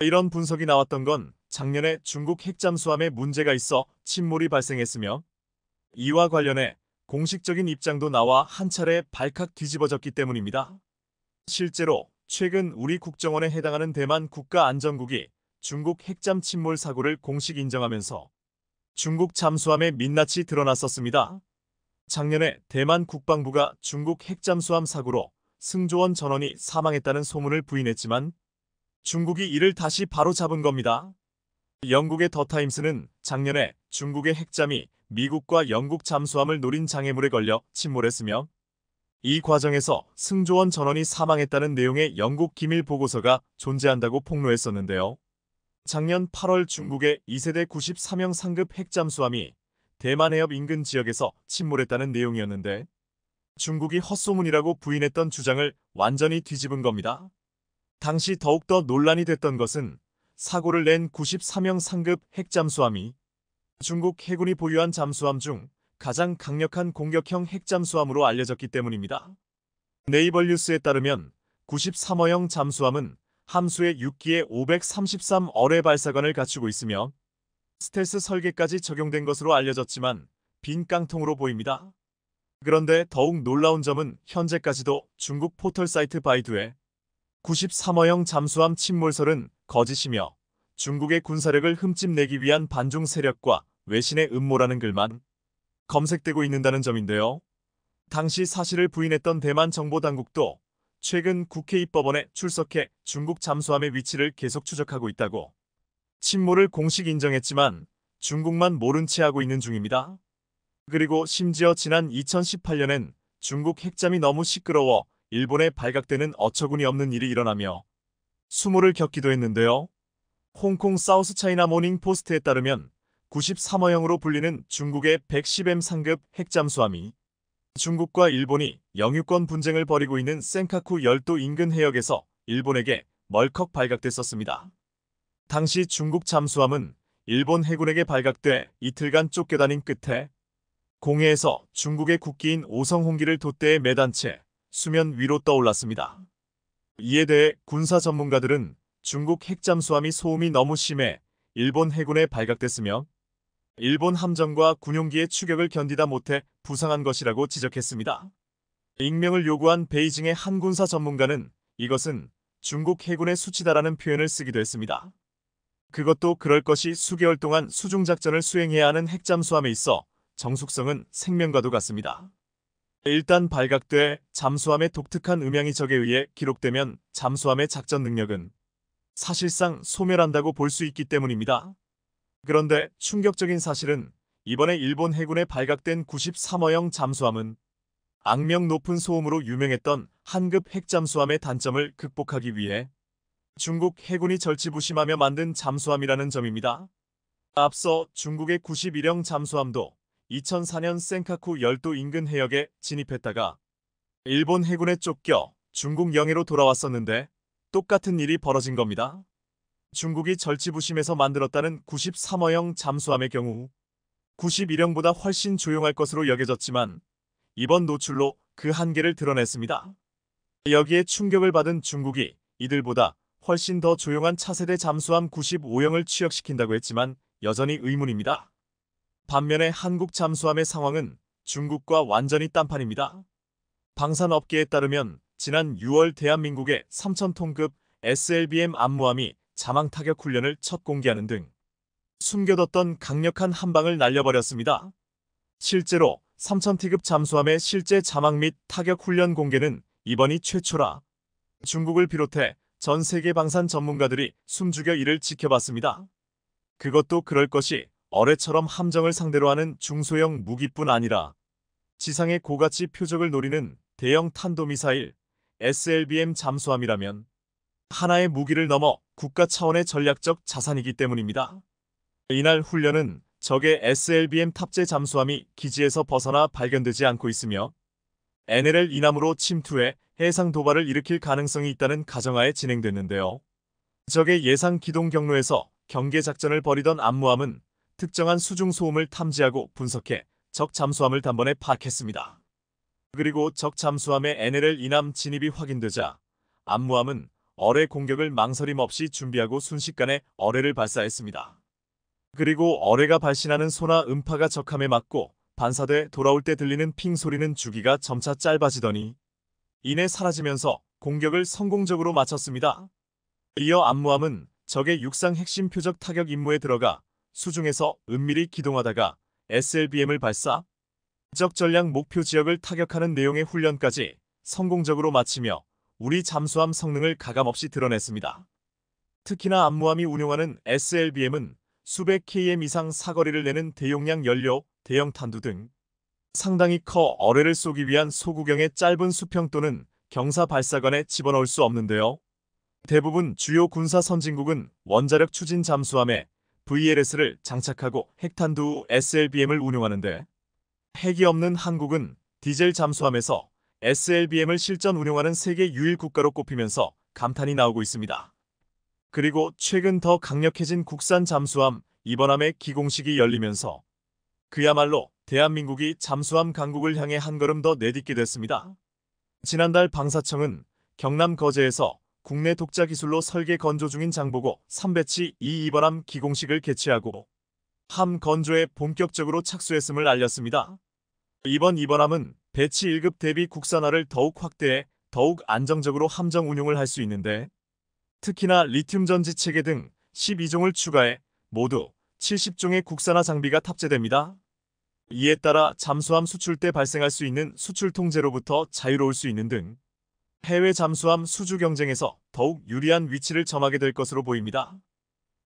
S1: 이런 분석이 나왔던 건 작년에 중국 핵잠수함에 문제가 있어 침몰이 발생했으며 이와 관련해 공식적인 입장도 나와 한 차례 발칵 뒤집어졌기 때문입니다. 실제로 최근 우리 국정원에 해당하는 대만 국가안전국이 중국 핵잠 침몰 사고를 공식 인정하면서 중국 잠수함의 민낯이 드러났었습니다. 작년에 대만 국방부가 중국 핵잠수함 사고로 승조원 전원이 사망했다는 소문을 부인했지만 중국이 이를 다시 바로잡은 겁니다. 영국의 더타임스는 작년에 중국의 핵잠이 미국과 영국 잠수함을 노린 장애물에 걸려 침몰했으며 이 과정에서 승조원 전원이 사망했다는 내용의 영국 기밀 보고서가 존재한다고 폭로했었는데요. 작년 8월 중국의 2세대 93형 상급 핵잠수함이 대만 해협 인근 지역에서 침몰했다는 내용이었는데 중국이 헛소문이라고 부인했던 주장을 완전히 뒤집은 겁니다. 당시 더욱더 논란이 됐던 것은 사고를 낸 93형 상급 핵잠수함이 중국 해군이 보유한 잠수함 중 가장 강력한 공격형 핵잠수함으로 알려졌기 때문입니다. 네이버 뉴스에 따르면 93호형 잠수함은 함수의 6기에 533 어뢰 발사관을 갖추고 있으며 스텔스 설계까지 적용된 것으로 알려졌지만 빈 깡통으로 보입니다. 그런데 더욱 놀라운 점은 현재까지도 중국 포털 사이트 바이두에 93호형 잠수함 침몰설은 거짓이며 중국의 군사력을 흠집내기 위한 반중 세력과 외신의 음모라는 글만 검색되고 있는다는 점인데요. 당시 사실을 부인했던 대만 정보당국도 최근 국회 입법원에 출석해 중국 잠수함의 위치를 계속 추적하고 있다고 침몰을 공식 인정했지만 중국만 모른 채 하고 있는 중입니다. 그리고 심지어 지난 2018년엔 중국 핵잠이 너무 시끄러워 일본에 발각되는 어처구니 없는 일이 일어나며 수모를 겪기도 했는데요. 홍콩 사우스 차이나 모닝 포스트에 따르면 93호형으로 불리는 중국의 110M 상급 핵잠수함이 중국과 일본이 영유권 분쟁을 벌이고 있는 센카쿠 열도 인근 해역에서 일본에게 멀컥 발각됐었습니다. 당시 중국 잠수함은 일본 해군에게 발각돼 이틀간 쫓겨다닌 끝에 공해에서 중국의 국기인 오성홍기를 돛대에 매단 채 수면 위로 떠올랐습니다. 이에 대해 군사 전문가들은 중국 핵잠수함이 소음이 너무 심해 일본 해군에 발각됐으며 일본 함정과 군용기의 추격을 견디다 못해 부상한 것이라고 지적했습니다. 익명을 요구한 베이징의 한 군사 전문가는 이것은 중국 해군의 수치다라는 표현을 쓰기도 했습니다. 그것도 그럴 것이 수개월 동안 수중작전을 수행해야 하는 핵잠수함에 있어 정숙성은 생명과도 같습니다. 일단 발각돼 잠수함의 독특한 음향이 적에 의해 기록되면 잠수함의 작전 능력은 사실상 소멸한다고 볼 수 있기 때문입니다. 그런데 충격적인 사실은 이번에 일본 해군에 발각된 93호형 잠수함은 악명 높은 소음으로 유명했던 한급 핵잠수함의 단점을 극복하기 위해 중국 해군이 절치부심하며 만든 잠수함이라는 점입니다. 앞서 중국의 91형 잠수함도 2004년 센카쿠 열도 인근 해역에 진입했다가 일본 해군에 쫓겨 중국 영해로 돌아왔었는데 똑같은 일이 벌어진 겁니다. 중국이 절치부심해서 만들었다는 93호형 잠수함의 경우 91형보다 훨씬 조용할 것으로 여겨졌지만 이번 노출로 그 한계를 드러냈습니다. 여기에 충격을 받은 중국이 이들보다 훨씬 더 조용한 차세대 잠수함 95형을 취역시킨다고 했지만 여전히 의문입니다. 반면에 한국 잠수함의 상황은 중국과 완전히 딴판입니다. 방산업계에 따르면 지난 6월 대한민국의 3,000톤급 SLBM 암모함이 자망 타격 훈련을 첫 공개하는 등 숨겨뒀던 강력한 한방을 날려버렸습니다. 실제로 3,000T급 잠수함의 실제 자망 및 타격 훈련 공개는 이번이 최초라 중국을 비롯해 전 세계 방산 전문가들이 숨죽여 이를 지켜봤습니다. 그것도 그럴 것이 어뢰처럼 함정을 상대로 하는 중소형 무기뿐 아니라 지상의 고가치 표적을 노리는 대형 탄도미사일 SLBM 잠수함이라면 하나의 무기를 넘어 국가 차원의 전략적 자산이기 때문입니다. 이날 훈련은 적의 SLBM 탑재 잠수함이 기지에서 벗어나 발견되지 않고 있으며 NLL 이남으로 침투해 해상 도발을 일으킬 가능성이 있다는 가정하에 진행됐는데요. 적의 예상 기동 경로에서 경계 작전을 벌이던 암모함은 특정한 수중 소음을 탐지하고 분석해 적 잠수함을 단번에 파악했습니다. 그리고 적 잠수함의 NLL 이남 진입이 확인되자 암모함은 어뢰 공격을 망설임 없이 준비하고 순식간에 어뢰를 발사했습니다. 그리고 어뢰가 발신하는 소나 음파가 적함에 맞고 반사돼 돌아올 때 들리는 핑 소리는 주기가 점차 짧아지더니 이내 사라지면서 공격을 성공적으로 마쳤습니다. 이어 암모함은 적의 육상 핵심 표적 타격 임무에 들어가 수중에서 은밀히 기동하다가 SLBM을 발사, 적 전략 목표 지역을 타격하는 내용의 훈련까지 성공적으로 마치며 우리 잠수함 성능을 가감없이 드러냈습니다. 특히나 암모함이 운용하는 SLBM은 수백 km 이상 사거리를 내는 대용량 연료, 대형 탄두 등 상당히 커 어뢰를 쏘기 위한 소구경의 짧은 수평 또는 경사 발사관에 집어넣을 수 없는데요. 대부분 주요 군사 선진국은 원자력 추진 잠수함에 VLS를 장착하고 핵탄두 후 SLBM을 운용하는데 핵이 없는 한국은 디젤 잠수함에서 SLBM을 실전 운용하는 세계 유일 국가로 꼽히면서 감탄이 나오고 있습니다. 그리고 최근 더 강력해진 국산 잠수함 이번함의 기공식이 열리면서 그야말로 대한민국이 잠수함 강국을 향해 한 걸음 더 내딛게 됐습니다. 지난달 방사청은 경남 거제에서 국내 독자 기술로 설계 건조 중인 장보고 3배치 2이번함 기공식을 개최하고 함 건조에 본격적으로 착수했음을 알렸습니다. 이번 이번함은 배치 1급 대비 국산화를 더욱 확대해 더욱 안정적으로 함정 운용을 할 수 있는데 특히나 리튬 전지 체계 등 12종을 추가해 모두 70종의 국산화 장비가 탑재됩니다. 이에 따라 잠수함 수출 때 발생할 수 있는 수출 통제로부터 자유로울 수 있는 등 해외 잠수함 수주 경쟁에서 더욱 유리한 위치를 점하게 될 것으로 보입니다.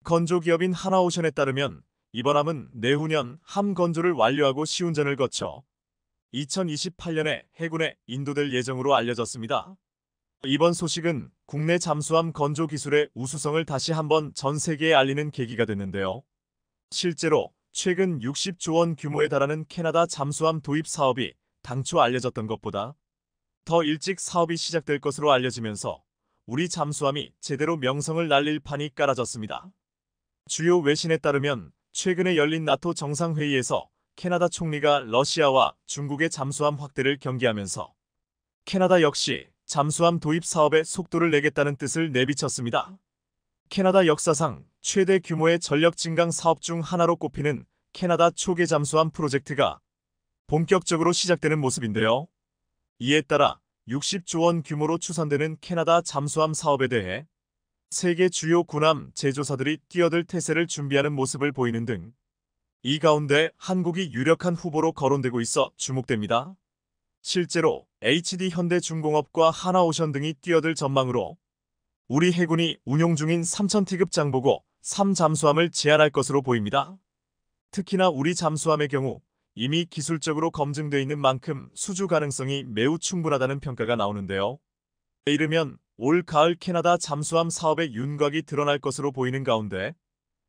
S1: 건조기업인 하나오션에 따르면 이번 함은 내후년 함 건조를 완료하고 시운전을 거쳐 2028년에 해군에 인도될 예정으로 알려졌습니다. 이번 소식은 국내 잠수함 건조 기술의 우수성을 다시 한번 전 세계에 알리는 계기가 됐는데요. 실제로 최근 60조 원 규모에 달하는 캐나다 잠수함 도입 사업이 당초 알려졌던 것보다 더 일찍 사업이 시작될 것으로 알려지면서 우리 잠수함이 제대로 명성을 날릴 판이 깔아졌습니다. 주요 외신에 따르면 최근에 열린 나토 정상회의에서 캐나다 총리가 러시아와 중국의 잠수함 확대를 경계하면서 캐나다 역시 잠수함 도입 사업에 속도를 내겠다는 뜻을 내비쳤습니다. 캐나다 역사상 최대 규모의 전력 증강 사업 중 하나로 꼽히는 캐나다 초계 잠수함 프로젝트가 본격적으로 시작되는 모습인데요. 이에 따라 60조 원 규모로 추산되는 캐나다 잠수함 사업에 대해 세계 주요 군함 제조사들이 뛰어들 태세를 준비하는 모습을 보이는 등 이 가운데 한국이 유력한 후보로 거론되고 있어 주목됩니다. 실제로 HD 현대중공업과 하나오션 등이 뛰어들 전망으로 우리 해군이 운용 중인 3000T급 장보고 3잠수함을 제안할 것으로 보입니다. 특히나 우리 잠수함의 경우 이미 기술적으로 검증되어 있는 만큼 수주 가능성이 매우 충분하다는 평가가 나오는데요. 이르면 올 가을 캐나다 잠수함 사업의 윤곽이 드러날 것으로 보이는 가운데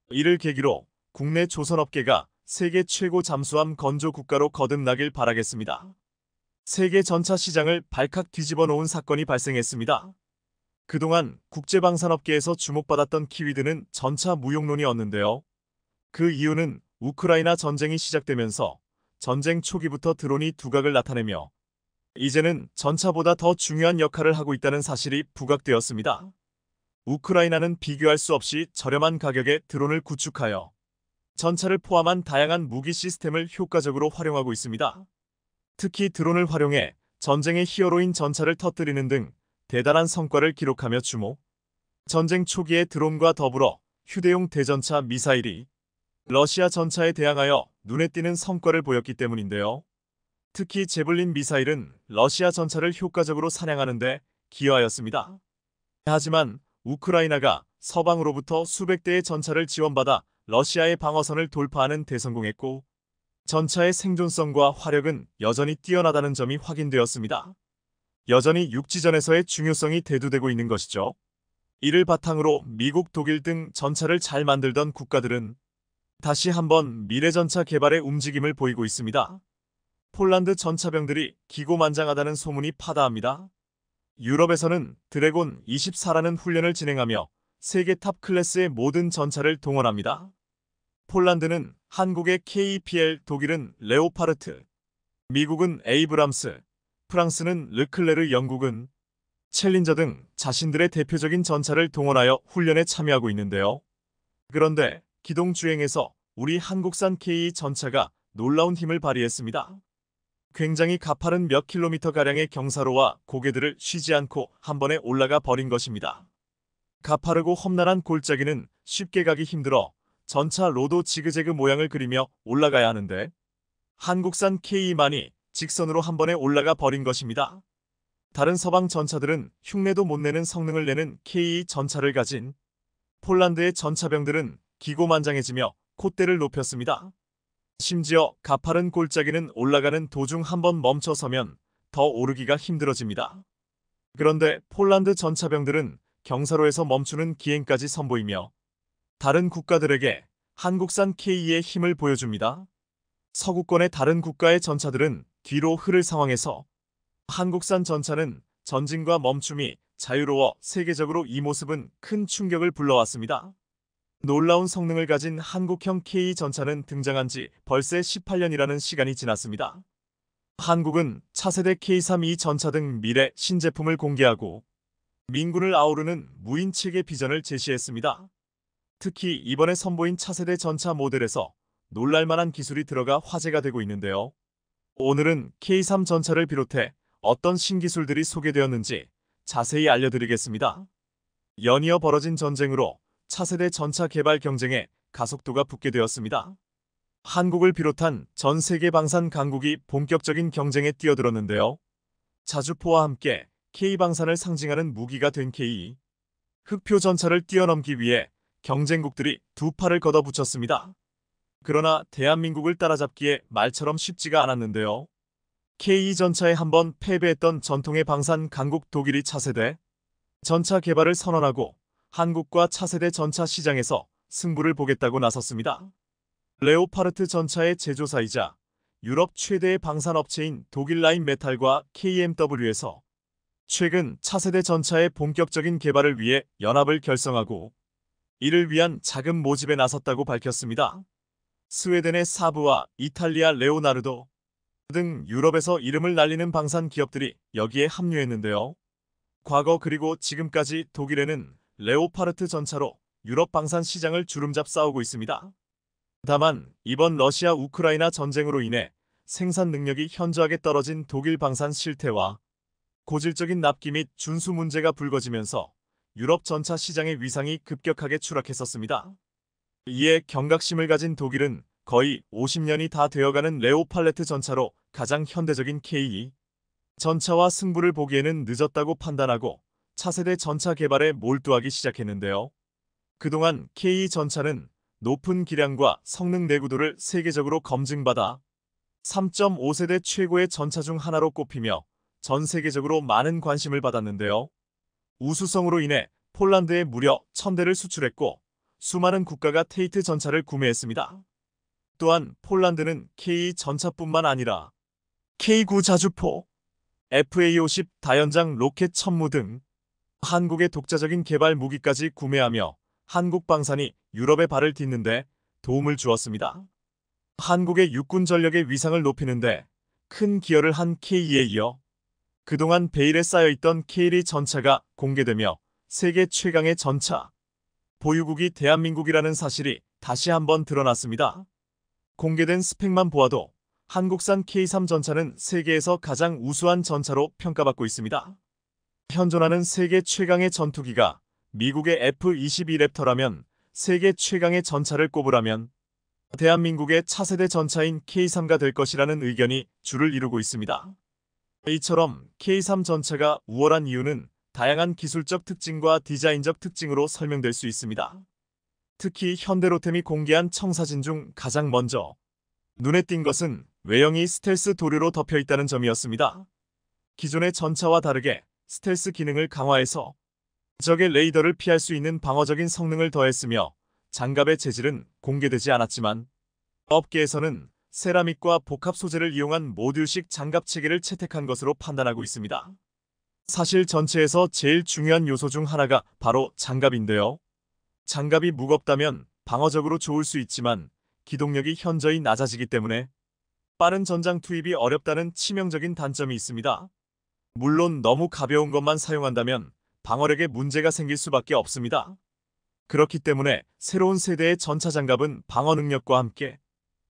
S1: 이를 계기로 국내 조선업계가 세계 최고 잠수함 건조 국가로 거듭나길 바라겠습니다. 세계 전차 시장을 발칵 뒤집어 놓은 사건이 발생했습니다. 그동안 국제방산업계에서 주목받았던 키위드는 전차 무용론이었는데요. 그 이유는 우크라이나 전쟁이 시작되면서 전쟁 초기부터 드론이 두각을 나타내며 이제는 전차보다 더 중요한 역할을 하고 있다는 사실이 부각되었습니다. 우크라이나는 비교할 수 없이 저렴한 가격에 드론을 구축하여 전차를 포함한 다양한 무기 시스템을 효과적으로 활용하고 있습니다. 특히 드론을 활용해 전쟁의 히어로인 전차를 터뜨리는 등 대단한 성과를 기록하며 주목. 전쟁 초기의 드론과 더불어 휴대용 대전차 미사일이 러시아 전차에 대항하여 눈에 띄는 성과를 보였기 때문인데요. 특히 제블린 미사일은 러시아 전차를 효과적으로 사냥하는 데 기여하였습니다. 하지만 우크라이나가 서방으로부터 수백 대의 전차를 지원받아 러시아의 방어선을 돌파하는 데 성공했고 전차의 생존성과 화력은 여전히 뛰어나다는 점이 확인되었습니다. 여전히 육지전에서의 중요성이 대두되고 있는 것이죠. 이를 바탕으로 미국, 독일 등 전차를 잘 만들던 국가들은 다시 한번 미래전차 개발의 움직임을 보이고 있습니다. 폴란드 전차병들이 기고만장하다는 소문이 파다합니다. 유럽에서는 드래곤 24라는 훈련을 진행하며 세계 탑 클래스의 모든 전차를 동원합니다. 폴란드는 한국의 KEPL, 독일은 레오파르트, 미국은 에이브람스, 프랑스는 르클레르, 영국은 챌린저 등 자신들의 대표적인 전차를 동원하여 훈련에 참여하고 있는데요. 그런데 기동주행에서 우리 한국산 KE 전차가 놀라운 힘을 발휘했습니다. 굉장히 가파른 몇 킬로미터가량의 경사로와 고개들을 쉬지 않고 한 번에 올라가 버린 것입니다. 가파르고 험난한 골짜기는 쉽게 가기 힘들어 전차 로도 지그재그 모양을 그리며 올라가야 하는데 한국산 K만이 직선으로 한 번에 올라가 버린 것입니다. 다른 서방 전차들은 흉내도 못 내는 성능을 내는 K 전차를 가진 폴란드의 전차병들은 기고만장해지며 콧대를 높였습니다. 심지어 가파른 골짜기는 올라가는 도중 한번 멈춰서면 더 오르기가 힘들어집니다. 그런데 폴란드 전차병들은 경사로에서 멈추는 기행까지 선보이며 다른 국가들에게 한국산 K의 힘을 보여줍니다. 서구권의 다른 국가의 전차들은 뒤로 흐를 상황에서 한국산 전차는 전진과 멈춤이 자유로워 세계적으로 이 모습은 큰 충격을 불러왔습니다. 놀라운 성능을 가진 한국형 K 전차는 등장한 지 벌써 18년이라는 시간이 지났습니다. 한국은 차세대 K32 전차 등 미래 신제품을 공개하고 민군을 아우르는 무인체계 비전을 제시했습니다. 특히 이번에 선보인 차세대 전차 모델에서 놀랄만한 기술이 들어가 화제가 되고 있는데요. 오늘은 K3 전차를 비롯해 어떤 신기술들이 소개되었는지 자세히 알려드리겠습니다. 연이어 벌어진 전쟁으로 차세대 전차 개발 경쟁에 가속도가 붙게 되었습니다. 한국을 비롯한 전 세계 방산 강국이 본격적인 경쟁에 뛰어들었는데요. 자주포와 함께 K방산을 상징하는 무기가 된 K. 흑표 전차를 뛰어넘기 위해 경쟁국들이 두 팔을 걷어붙였습니다. 그러나 대한민국을 따라잡기에 말처럼 쉽지가 않았는데요. K 전차에 한번 패배했던 전통의 방산 강국 독일이 차세대 전차 개발을 선언하고 한국과 차세대 전차 시장에서 승부를 보겠다고 나섰습니다. 레오파르트 전차의 제조사이자 유럽 최대의 방산업체인 독일 라인 메탈과 KMW에서 최근 차세대 전차의 본격적인 개발을 위해 연합을 결성하고 이를 위한 자금 모집에 나섰다고 밝혔습니다. 스웨덴의 사브와 이탈리아 레오나르도 등 유럽에서 이름을 날리는 방산 기업들이 여기에 합류했는데요. 과거 그리고 지금까지 독일에는 레오파르트 전차로 유럽 방산 시장을 주름잡 싸우고 있습니다. 다만 이번 러시아 우크라이나 전쟁으로 인해 생산 능력이 현저하게 떨어진 독일 방산 실태와 고질적인 납기 및 준수 문제가 불거지면서 유럽 전차 시장의 위상이 급격하게 추락했었습니다. 이에 경각심을 가진 독일은 거의 50년이 다 되어가는 레오팔레트 전차로 가장 현대적인 K 전차와 승부를 보기에는 늦었다고 판단하고 차세대 전차 개발에 몰두하기 시작했는데요. 그동안 K 전차는 높은 기량과 성능 내구도를 세계적으로 검증받아 3.5세대 최고의 전차 중 하나로 꼽히며 전 세계적으로 많은 관심을 받았는데요. 우수성으로 인해 폴란드에 무려 1000대를 수출했고 수많은 국가가 테이트 전차를 구매했습니다. 또한 폴란드는 K 전차뿐만 아니라 K9 자주포, FA50 다연장 로켓 천무 등 한국의 독자적인 개발 무기까지 구매하며 한국 방산이 유럽에 발을 딛는데 도움을 주었습니다. 한국의 육군 전력의 위상을 높이는데 큰 기여를 한 K에 이어 그동안 베일에 쌓여있던 K 전차가 공개되며 세계 최강의 전차 보유국이 대한민국이라는 사실이 다시 한번 드러났습니다. 공개된 스펙만 보아도 한국산 K3 전차는 세계에서 가장 우수한 전차로 평가받고 있습니다. 현존하는 세계 최강의 전투기가 미국의 F-22 랩터라면 세계 최강의 전차를 꼽으라면 대한민국의 차세대 전차인 K3가 될 것이라는 의견이 줄을 이루고 있습니다. 이처럼 K3 전차가 우월한 이유는 다양한 기술적 특징과 디자인적 특징으로 설명될 수 있습니다. 특히 현대로템이 공개한 청사진 중 가장 먼저 눈에 띈 것은 외형이 스텔스 도료로 덮여 있다는 점이었습니다. 기존의 전차와 다르게 스텔스 기능을 강화해서 적의 레이더를 피할 수 있는 방어적인 성능을 더했으며 장갑의 재질은 공개되지 않았지만 업계에서는 세라믹과 복합 소재를 이용한 모듈식 장갑 체계를 채택한 것으로 판단하고 있습니다. 사실 전체에서 제일 중요한 요소 중 하나가 바로 장갑인데요. 장갑이 무겁다면 방어적으로 좋을 수 있지만 기동력이 현저히 낮아지기 때문에 빠른 전장 투입이 어렵다는 치명적인 단점이 있습니다. 물론 너무 가벼운 것만 사용한다면 방어력에 문제가 생길 수밖에 없습니다. 그렇기 때문에 새로운 세대의 전차 장갑은 방어 능력과 함께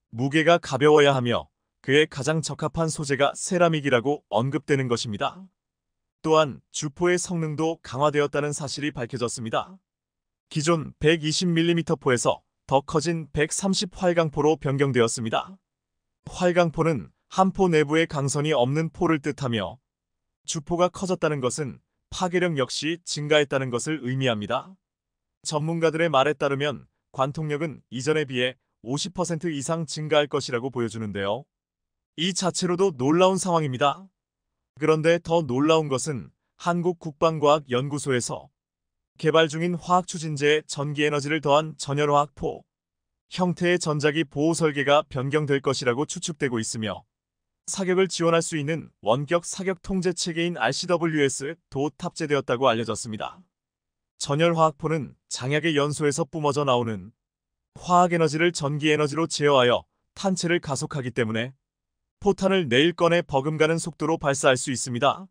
S1: 무게가 가벼워야 하며 그에 가장 적합한 소재가 세라믹이라고 언급되는 것입니다. 또한 주포의 성능도 강화되었다는 사실이 밝혀졌습니다. 기존 120mm 포에서 더 커진 130 활강포로 변경되었습니다. 활강포는 한 포 내부에 강선이 없는 포를 뜻하며 주포가 커졌다는 것은 파괴력 역시 증가했다는 것을 의미합니다. 전문가들의 말에 따르면 관통력은 이전에 비해 50% 이상 증가할 것이라고 보여주는데요. 이 자체로도 놀라운 상황입니다. 그런데 더 놀라운 것은 한국국방과학연구소에서 개발 중인 화학추진제에 전기에너지를 더한 전열화학포 형태의 전자기 보호 설계가 변경될 것이라고 추측되고 있으며 사격을 지원할 수 있는 원격 사격 통제 체계인 RCWS도 탑재되었다고 알려졌습니다. 전열화학포는 장약의 연소에서 뿜어져 나오는 화학에너지를 전기에너지로 제어하여 탄체를 가속하기 때문에 포탄을 내일건에 버금가는 속도로 발사할 수 있습니다.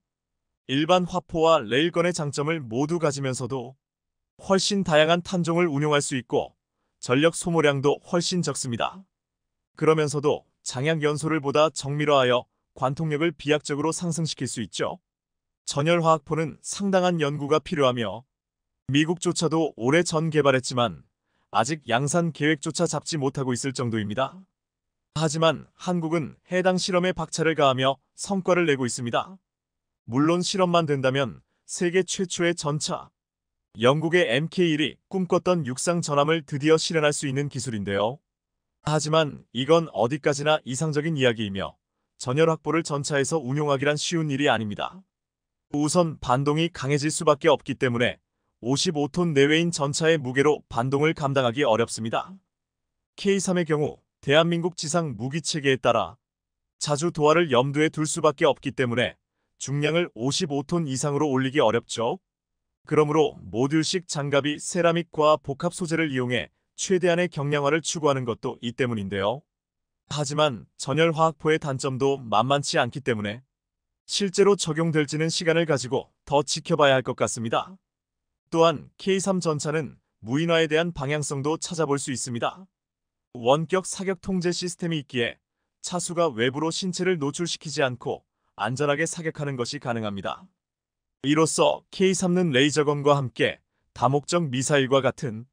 S1: 일반 화포와 레일건의 장점을 모두 가지면서도 훨씬 다양한 탄종을 운용할 수 있고 전력 소모량도 훨씬 적습니다. 그러면서도 장약 연소를 보다 정밀화하여 관통력을 비약적으로 상승시킬 수 있죠. 전열화학포는 상당한 연구가 필요하며 미국조차도 오래전 개발했지만 아직 양산 계획조차 잡지 못하고 있을 정도입니다. 하지만 한국은 해당 실험에 박차를 가하며 성과를 내고 있습니다. 물론 실험만 된다면 세계 최초의 전차, 영국의 MK1이 꿈꿨던 육상 전함을 드디어 실현할 수 있는 기술인데요. 하지만 이건 어디까지나 이상적인 이야기이며 전열 확보를 전차에서 운용하기란 쉬운 일이 아닙니다. 우선 반동이 강해질 수밖에 없기 때문에 55톤 내외인 전차의 무게로 반동을 감당하기 어렵습니다. K3의 경우 대한민국 지상 무기체계에 따라 자주 도하를 염두에 둘 수밖에 없기 때문에 중량을 55톤 이상으로 올리기 어렵죠. 그러므로 모듈식 장갑이 세라믹과 복합 소재를 이용해 최대한의 경량화를 추구하는 것도 이 때문인데요. 하지만 전열화학포의 단점도 만만치 않기 때문에 실제로 적용될지는 시간을 가지고 더 지켜봐야 할 것 같습니다. 또한 K3 전차는 무인화에 대한 방향성도 찾아볼 수 있습니다. 원격 사격 통제 시스템이 있기에 차수가 외부로 신체를 노출시키지 않고 안전하게 사격하는 것이 가능합니다. 이로써 K3는 레이저건과 함께 다목적 미사일과 같은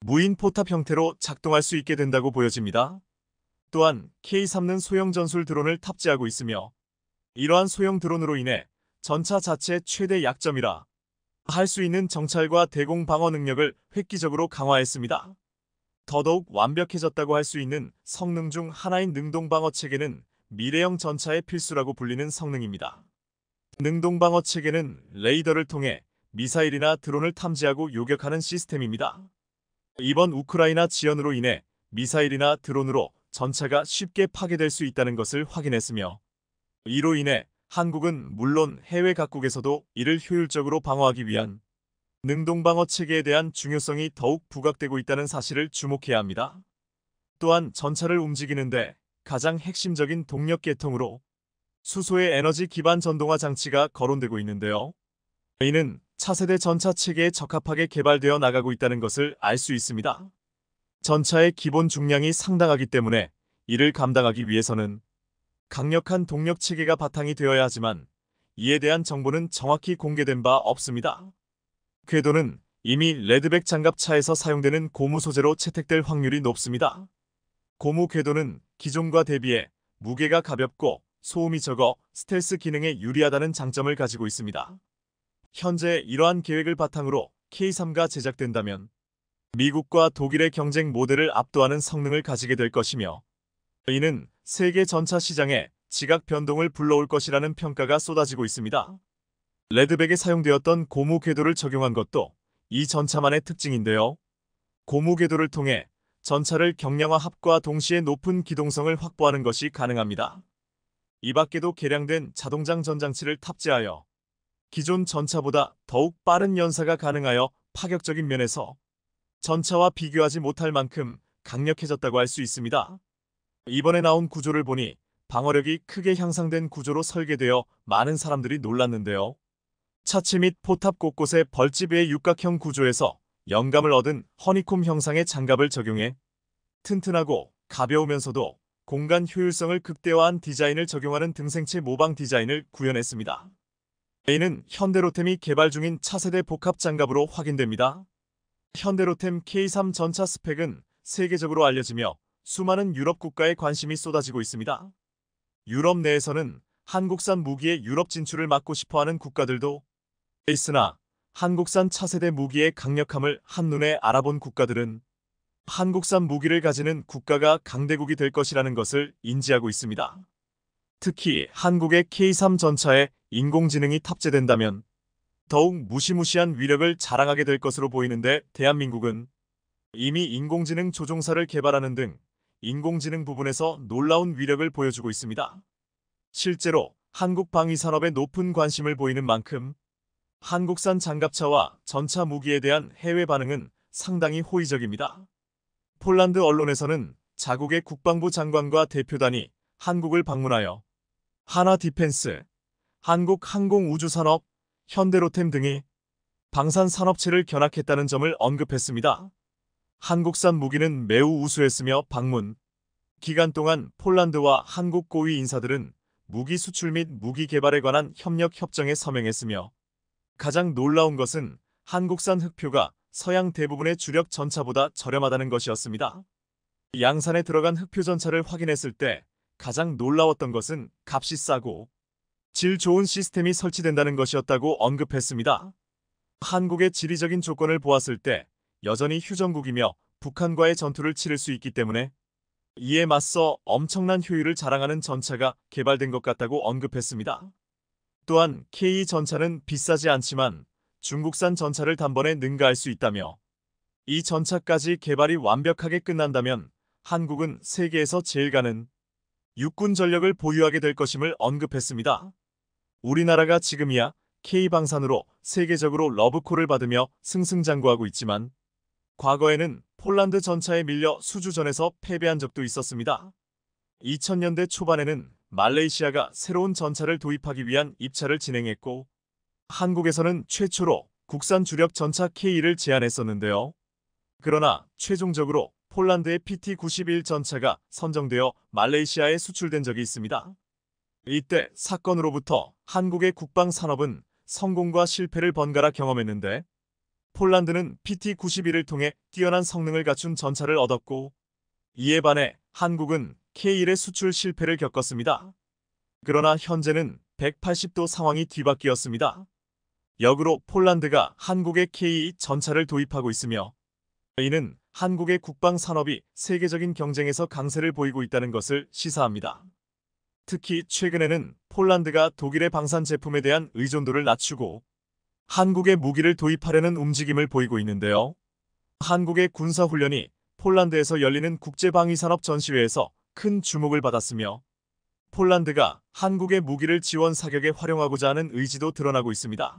S1: 무인 포탑 형태로 작동할 수 있게 된다고 보여집니다. 또한 K3는 소형 전술 드론을 탑재하고 있으며 이러한 소형 드론으로 인해 전차 자체의 최대 약점이라 할 수 있는 정찰과 대공 방어 능력을 획기적으로 강화했습니다. 더더욱 완벽해졌다고 할 수 있는 성능 중 하나인 능동방어 체계는 미래형 전차의 필수라고 불리는 성능입니다. 능동방어 체계는 레이더를 통해 미사일이나 드론을 탐지하고 요격하는 시스템입니다. 이번 우크라이나 지연으로 인해 미사일이나 드론으로 전차가 쉽게 파괴될 수 있다는 것을 확인했으며 이로 인해 한국은 물론 해외 각국에서도 이를 효율적으로 방어하기 위한 능동방어 체계에 대한 중요성이 더욱 부각되고 있다는 사실을 주목해야 합니다. 또한 전차를 움직이는데 가장 핵심적인 동력 계통으로 수소의 에너지 기반 전동화 장치가 거론되고 있는데요. 이는 차세대 전차 체계에 적합하게 개발되어 나가고 있다는 것을 알 수 있습니다. 전차의 기본 중량이 상당하기 때문에 이를 감당하기 위해서는 강력한 동력 체계가 바탕이 되어야 하지만 이에 대한 정보는 정확히 공개된 바 없습니다. 궤도는 이미 레드백 장갑차에서 사용되는 고무 소재로 채택될 확률이 높습니다. 고무 궤도는 기존과 대비해 무게가 가볍고 소음이 적어 스텔스 기능에 유리하다는 장점을 가지고 있습니다. 현재 이러한 계획을 바탕으로 K3가 제작된다면 미국과 독일의 경쟁 모델을 압도하는 성능을 가지게 될 것이며 이는 세계 전차 시장에 지각 변동을 불러올 것이라는 평가가 쏟아지고 있습니다. 레드백에 사용되었던 고무 궤도를 적용한 것도 이 전차만의 특징인데요. 고무 궤도를 통해 전차를 경량화 합과 동시에 높은 기동성을 확보하는 것이 가능합니다. 이 밖에도 개량된 자동장 전장치를 탑재하여 기존 전차보다 더욱 빠른 연사가 가능하여 파격적인 면에서 전차와 비교하지 못할 만큼 강력해졌다고 할 수 있습니다. 이번에 나온 구조를 보니 방어력이 크게 향상된 구조로 설계되어 많은 사람들이 놀랐는데요. 차체 및 포탑 곳곳에 벌집의 육각형 구조에서 영감을 얻은 허니콤 형상의 장갑을 적용해 튼튼하고 가벼우면서도 공간 효율성을 극대화한 디자인을 적용하는 등생체 모방 디자인을 구현했습니다. A는 현대로템이 개발 중인 차세대 복합 장갑으로 확인됩니다. 현대로템 K3 전차 스펙은 세계적으로 알려지며 수많은 유럽 국가에 관심이 쏟아지고 있습니다. 유럽 내에서는 한국산 무기의 유럽 진출을 막고 싶어하는 국가들도 있으나 한국산 차세대 무기의 강력함을 한눈에 알아본 국가들은 한국산 무기를 가지는 국가가 강대국이 될 것이라는 것을 인지하고 있습니다. 특히 한국의 K3 전차에 인공지능이 탑재된다면 더욱 무시무시한 위력을 자랑하게 될 것으로 보이는데 대한민국은 이미 인공지능 조종사를 개발하는 등 인공지능 부분에서 놀라운 위력을 보여주고 있습니다. 실제로 한국 방위산업에 높은 관심을 보이는 만큼 한국산 장갑차와 전차 무기에 대한 해외 반응은 상당히 호의적입니다. 폴란드 언론에서는 자국의 국방부 장관과 대표단이 한국을 방문하여 하나 디펜스, 한국항공우주산업, 현대로템 등이 방산산업체를 견학했다는 점을 언급했습니다. 한국산 무기는 매우 우수했으며 방문 기간 동안 폴란드와 한국 고위 인사들은 무기 수출 및 무기 개발에 관한 협력 협정에 서명했으며 가장 놀라운 것은 한국산 흑표가 서양 대부분의 주력 전차보다 저렴하다는 것이었습니다. 양산에 들어간 흑표 전차를 확인했을 때 가장 놀라웠던 것은 값이 싸고 질 좋은 시스템이 설치된다는 것이었다고 언급했습니다. 한국의 지리적인 조건을 보았을 때 여전히 휴전국이며 북한과의 전투를 치를 수 있기 때문에 이에 맞서 엄청난 효율을 자랑하는 전차가 개발된 것 같다고 언급했습니다. 또한 K 전차는 비싸지 않지만 중국산 전차를 단번에 능가할 수 있다며 이 전차까지 개발이 완벽하게 끝난다면 한국은 세계에서 제일 가는 육군 전력을 보유하게 될 것임을 언급했습니다. 우리나라가 지금이야 K방산으로 세계적으로 러브콜을 받으며 승승장구하고 있지만 과거에는 폴란드 전차에 밀려 수주전에서 패배한 적도 있었습니다. 2000년대 초반에는 말레이시아가 새로운 전차를 도입하기 위한 입찰을 진행했고 한국에서는 최초로 국산 주력 전차 K를 제안했었는데요. 그러나 최종적으로 폴란드의 PT-91 전차가 선정되어 말레이시아에 수출된 적이 있습니다. 이때 사건으로부터 한국의 국방 산업은 성공과 실패를 번갈아 경험했는데 폴란드는 PT-91을 통해 뛰어난 성능을 갖춘 전차를 얻었고 이에 반해 한국은 K1의 수출 실패를 겪었습니다. 그러나 현재는 180도 상황이 뒤바뀌었습니다. 역으로 폴란드가 한국의 K2 전차를 도입하고 있으며 이는 한국의 국방 산업이 세계적인 경쟁에서 강세를 보이고 있다는 것을 시사합니다. 특히 최근에는 폴란드가 독일의 방산 제품에 대한 의존도를 낮추고 한국의 무기를 도입하려는 움직임을 보이고 있는데요. 한국의 군사훈련이 폴란드에서 열리는 국제방위산업 전시회에서 큰 주목을 받았으며 폴란드가 한국의 무기를 지원 사격에 활용하고자 하는 의지도 드러나고 있습니다.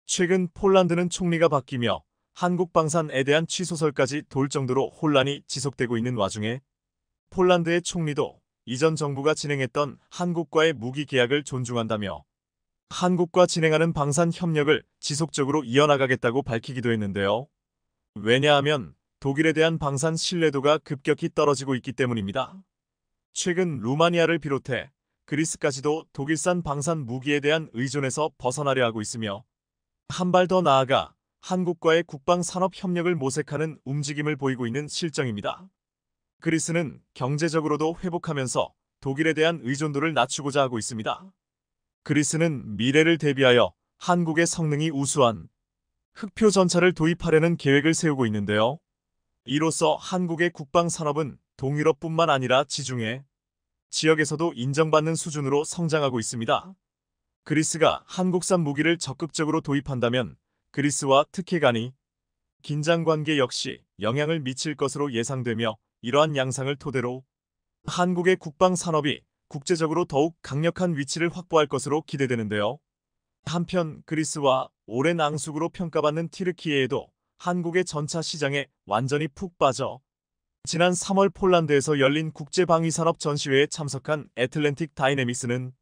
S1: 최근 폴란드는 총리가 바뀌며 한국 방산에 대한 취소설까지 돌 정도로 혼란이 지속되고 있는 와중에 폴란드의 총리도 이전 정부가 진행했던 한국과의 무기 계약을 존중한다며 한국과 진행하는 방산 협력을 지속적으로 이어나가겠다고 밝히기도 했는데요. 왜냐하면 독일에 대한 방산 신뢰도가 급격히 떨어지고 있기 때문입니다. 최근 루마니아를 비롯해 그리스까지도 독일산 방산 무기에 대한 의존에서 벗어나려 하고 있으며 한 발 더 나아가 한국과의 국방산업 협력을 모색하는 움직임을 보이고 있는 실정입니다. 그리스는 경제적으로도 회복하면서 독일에 대한 의존도를 낮추고자 하고 있습니다. 그리스는 미래를 대비하여 한국의 성능이 우수한 흑표 전차를 도입하려는 계획을 세우고 있는데요. 이로써 한국의 국방산업은 동유럽뿐만 아니라 지중해 지역에서도 인정받는 수준으로 성장하고 있습니다. 그리스가 한국산 무기를 적극적으로 도입한다면 그리스와 특혜 간의 긴장 관계 역시 영향을 미칠 것으로 예상되며 이러한 양상을 토대로 한국의 국방 산업이 국제적으로 더욱 강력한 위치를 확보할 것으로 기대되는데요. 한편 그리스와 오랜 앙숙으로 평가받는 튀르키예에도 한국의 전차 시장에 완전히 푹 빠져 지난 3월 폴란드에서 열린 국제방위산업 전시회에 참석한 애틀랜틱 다이내믹스는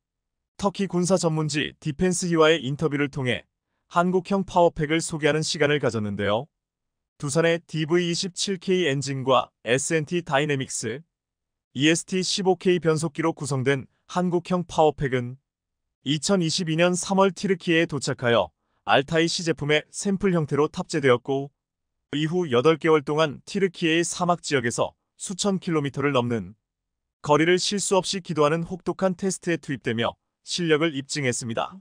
S1: 터키 군사 전문지 디펜스히와의 인터뷰를 통해 한국형 파워팩을 소개하는 시간을 가졌는데요. 두산의 DV27K 엔진과 S&T 다이내믹스 EST15K 변속기로 구성된 한국형 파워팩은 2022년 3월 튀르키예에 도착하여 알타이 시제품의 샘플 형태로 탑재되었고 이후 8개월 동안 튀르키예의 사막 지역에서 수천 킬로미터를 넘는 거리를 실수 없이 기도하는 혹독한 테스트에 투입되며 실력을 입증했습니다.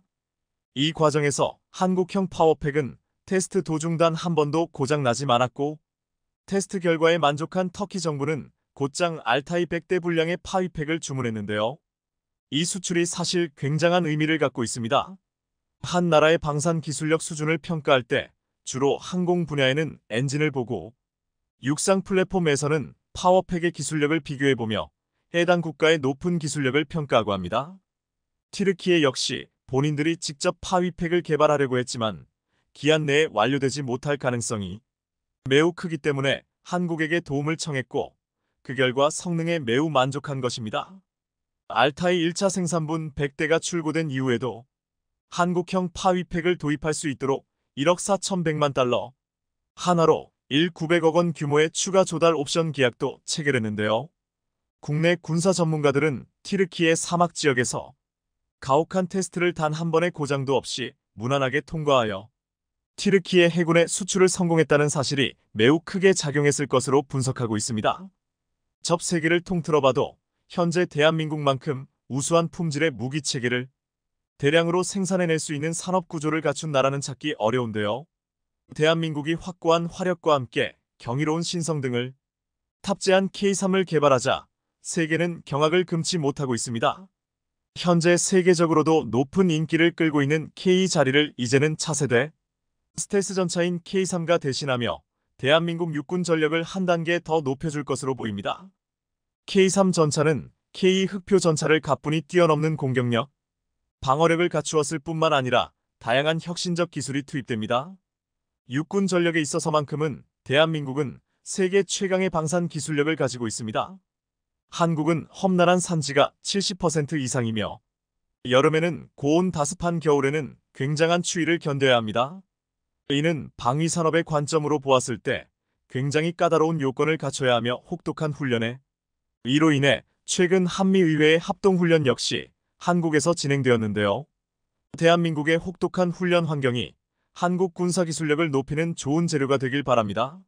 S1: 이 과정에서 한국형 파워팩은 테스트 도중 단 한 번도 고장나지 않았고 테스트 결과에 만족한 터키 정부는 곧장 알타이 100대 분량의 파위팩을 주문했는데요. 이 수출이 사실 굉장한 의미를 갖고 있습니다. 한 나라의 방산 기술력 수준을 평가할 때 주로 항공 분야에는 엔진을 보고 육상 플랫폼에서는 파워팩의 기술력을 비교해보며 해당 국가의 높은 기술력을 평가하고 합니다. 튀르키예 역시 본인들이 직접 파위팩을 개발하려고 했지만 기한 내에 완료되지 못할 가능성이 매우 크기 때문에 한국에게 도움을 청했고 그 결과 성능에 매우 만족한 것입니다. 알타이 1차 생산분 100대가 출고된 이후에도 한국형 파위팩을 도입할 수 있도록 1억 4,100만 달러 하나로 1,900억 원 규모의 추가 조달 옵션 계약도 체결했는데요. 국내 군사 전문가들은 튀르키예 사막 지역에서 가혹한 테스트를 단 한 번의 고장도 없이 무난하게 통과하여 튀르키예 해군의 수출을 성공했다는 사실이 매우 크게 작용했을 것으로 분석하고 있습니다. 접 세계를 통틀어봐도 현재 대한민국만큼 우수한 품질의 무기 체계를 대량으로 생산해낼 수 있는 산업 구조를 갖춘 나라는 찾기 어려운데요. 대한민국이 확고한 화력과 함께 경이로운 신성 등을 탑재한 K3을 개발하자 세계는 경악을 금치 못하고 있습니다. 현재 세계적으로도 높은 인기를 끌고 있는 K 자리를 이제는 차세대 스텔스 전차인 K3가 대신하며 대한민국 육군 전력을 한 단계 더 높여줄 것으로 보입니다. K3 전차는 K 흑표 전차를 가뿐히 뛰어넘는 공격력, 방어력을 갖추었을 뿐만 아니라 다양한 혁신적 기술이 투입됩니다. 육군 전력에 있어서만큼은 대한민국은 세계 최강의 방산 기술력을 가지고 있습니다. 한국은 험난한 산지가 70% 이상이며 여름에는 고온 다습한 겨울에는 굉장한 추위를 견뎌야 합니다. 이는 방위산업의 관점으로 보았을 때 굉장히 까다로운 요건을 갖춰야 하며 혹독한 훈련에 이로 인해 최근 한미의회의 합동훈련 역시 한국에서 진행되었는데요. 대한민국의 혹독한 훈련 환경이 한국 군사기술력을 높이는 좋은 재료가 되길 바랍니다.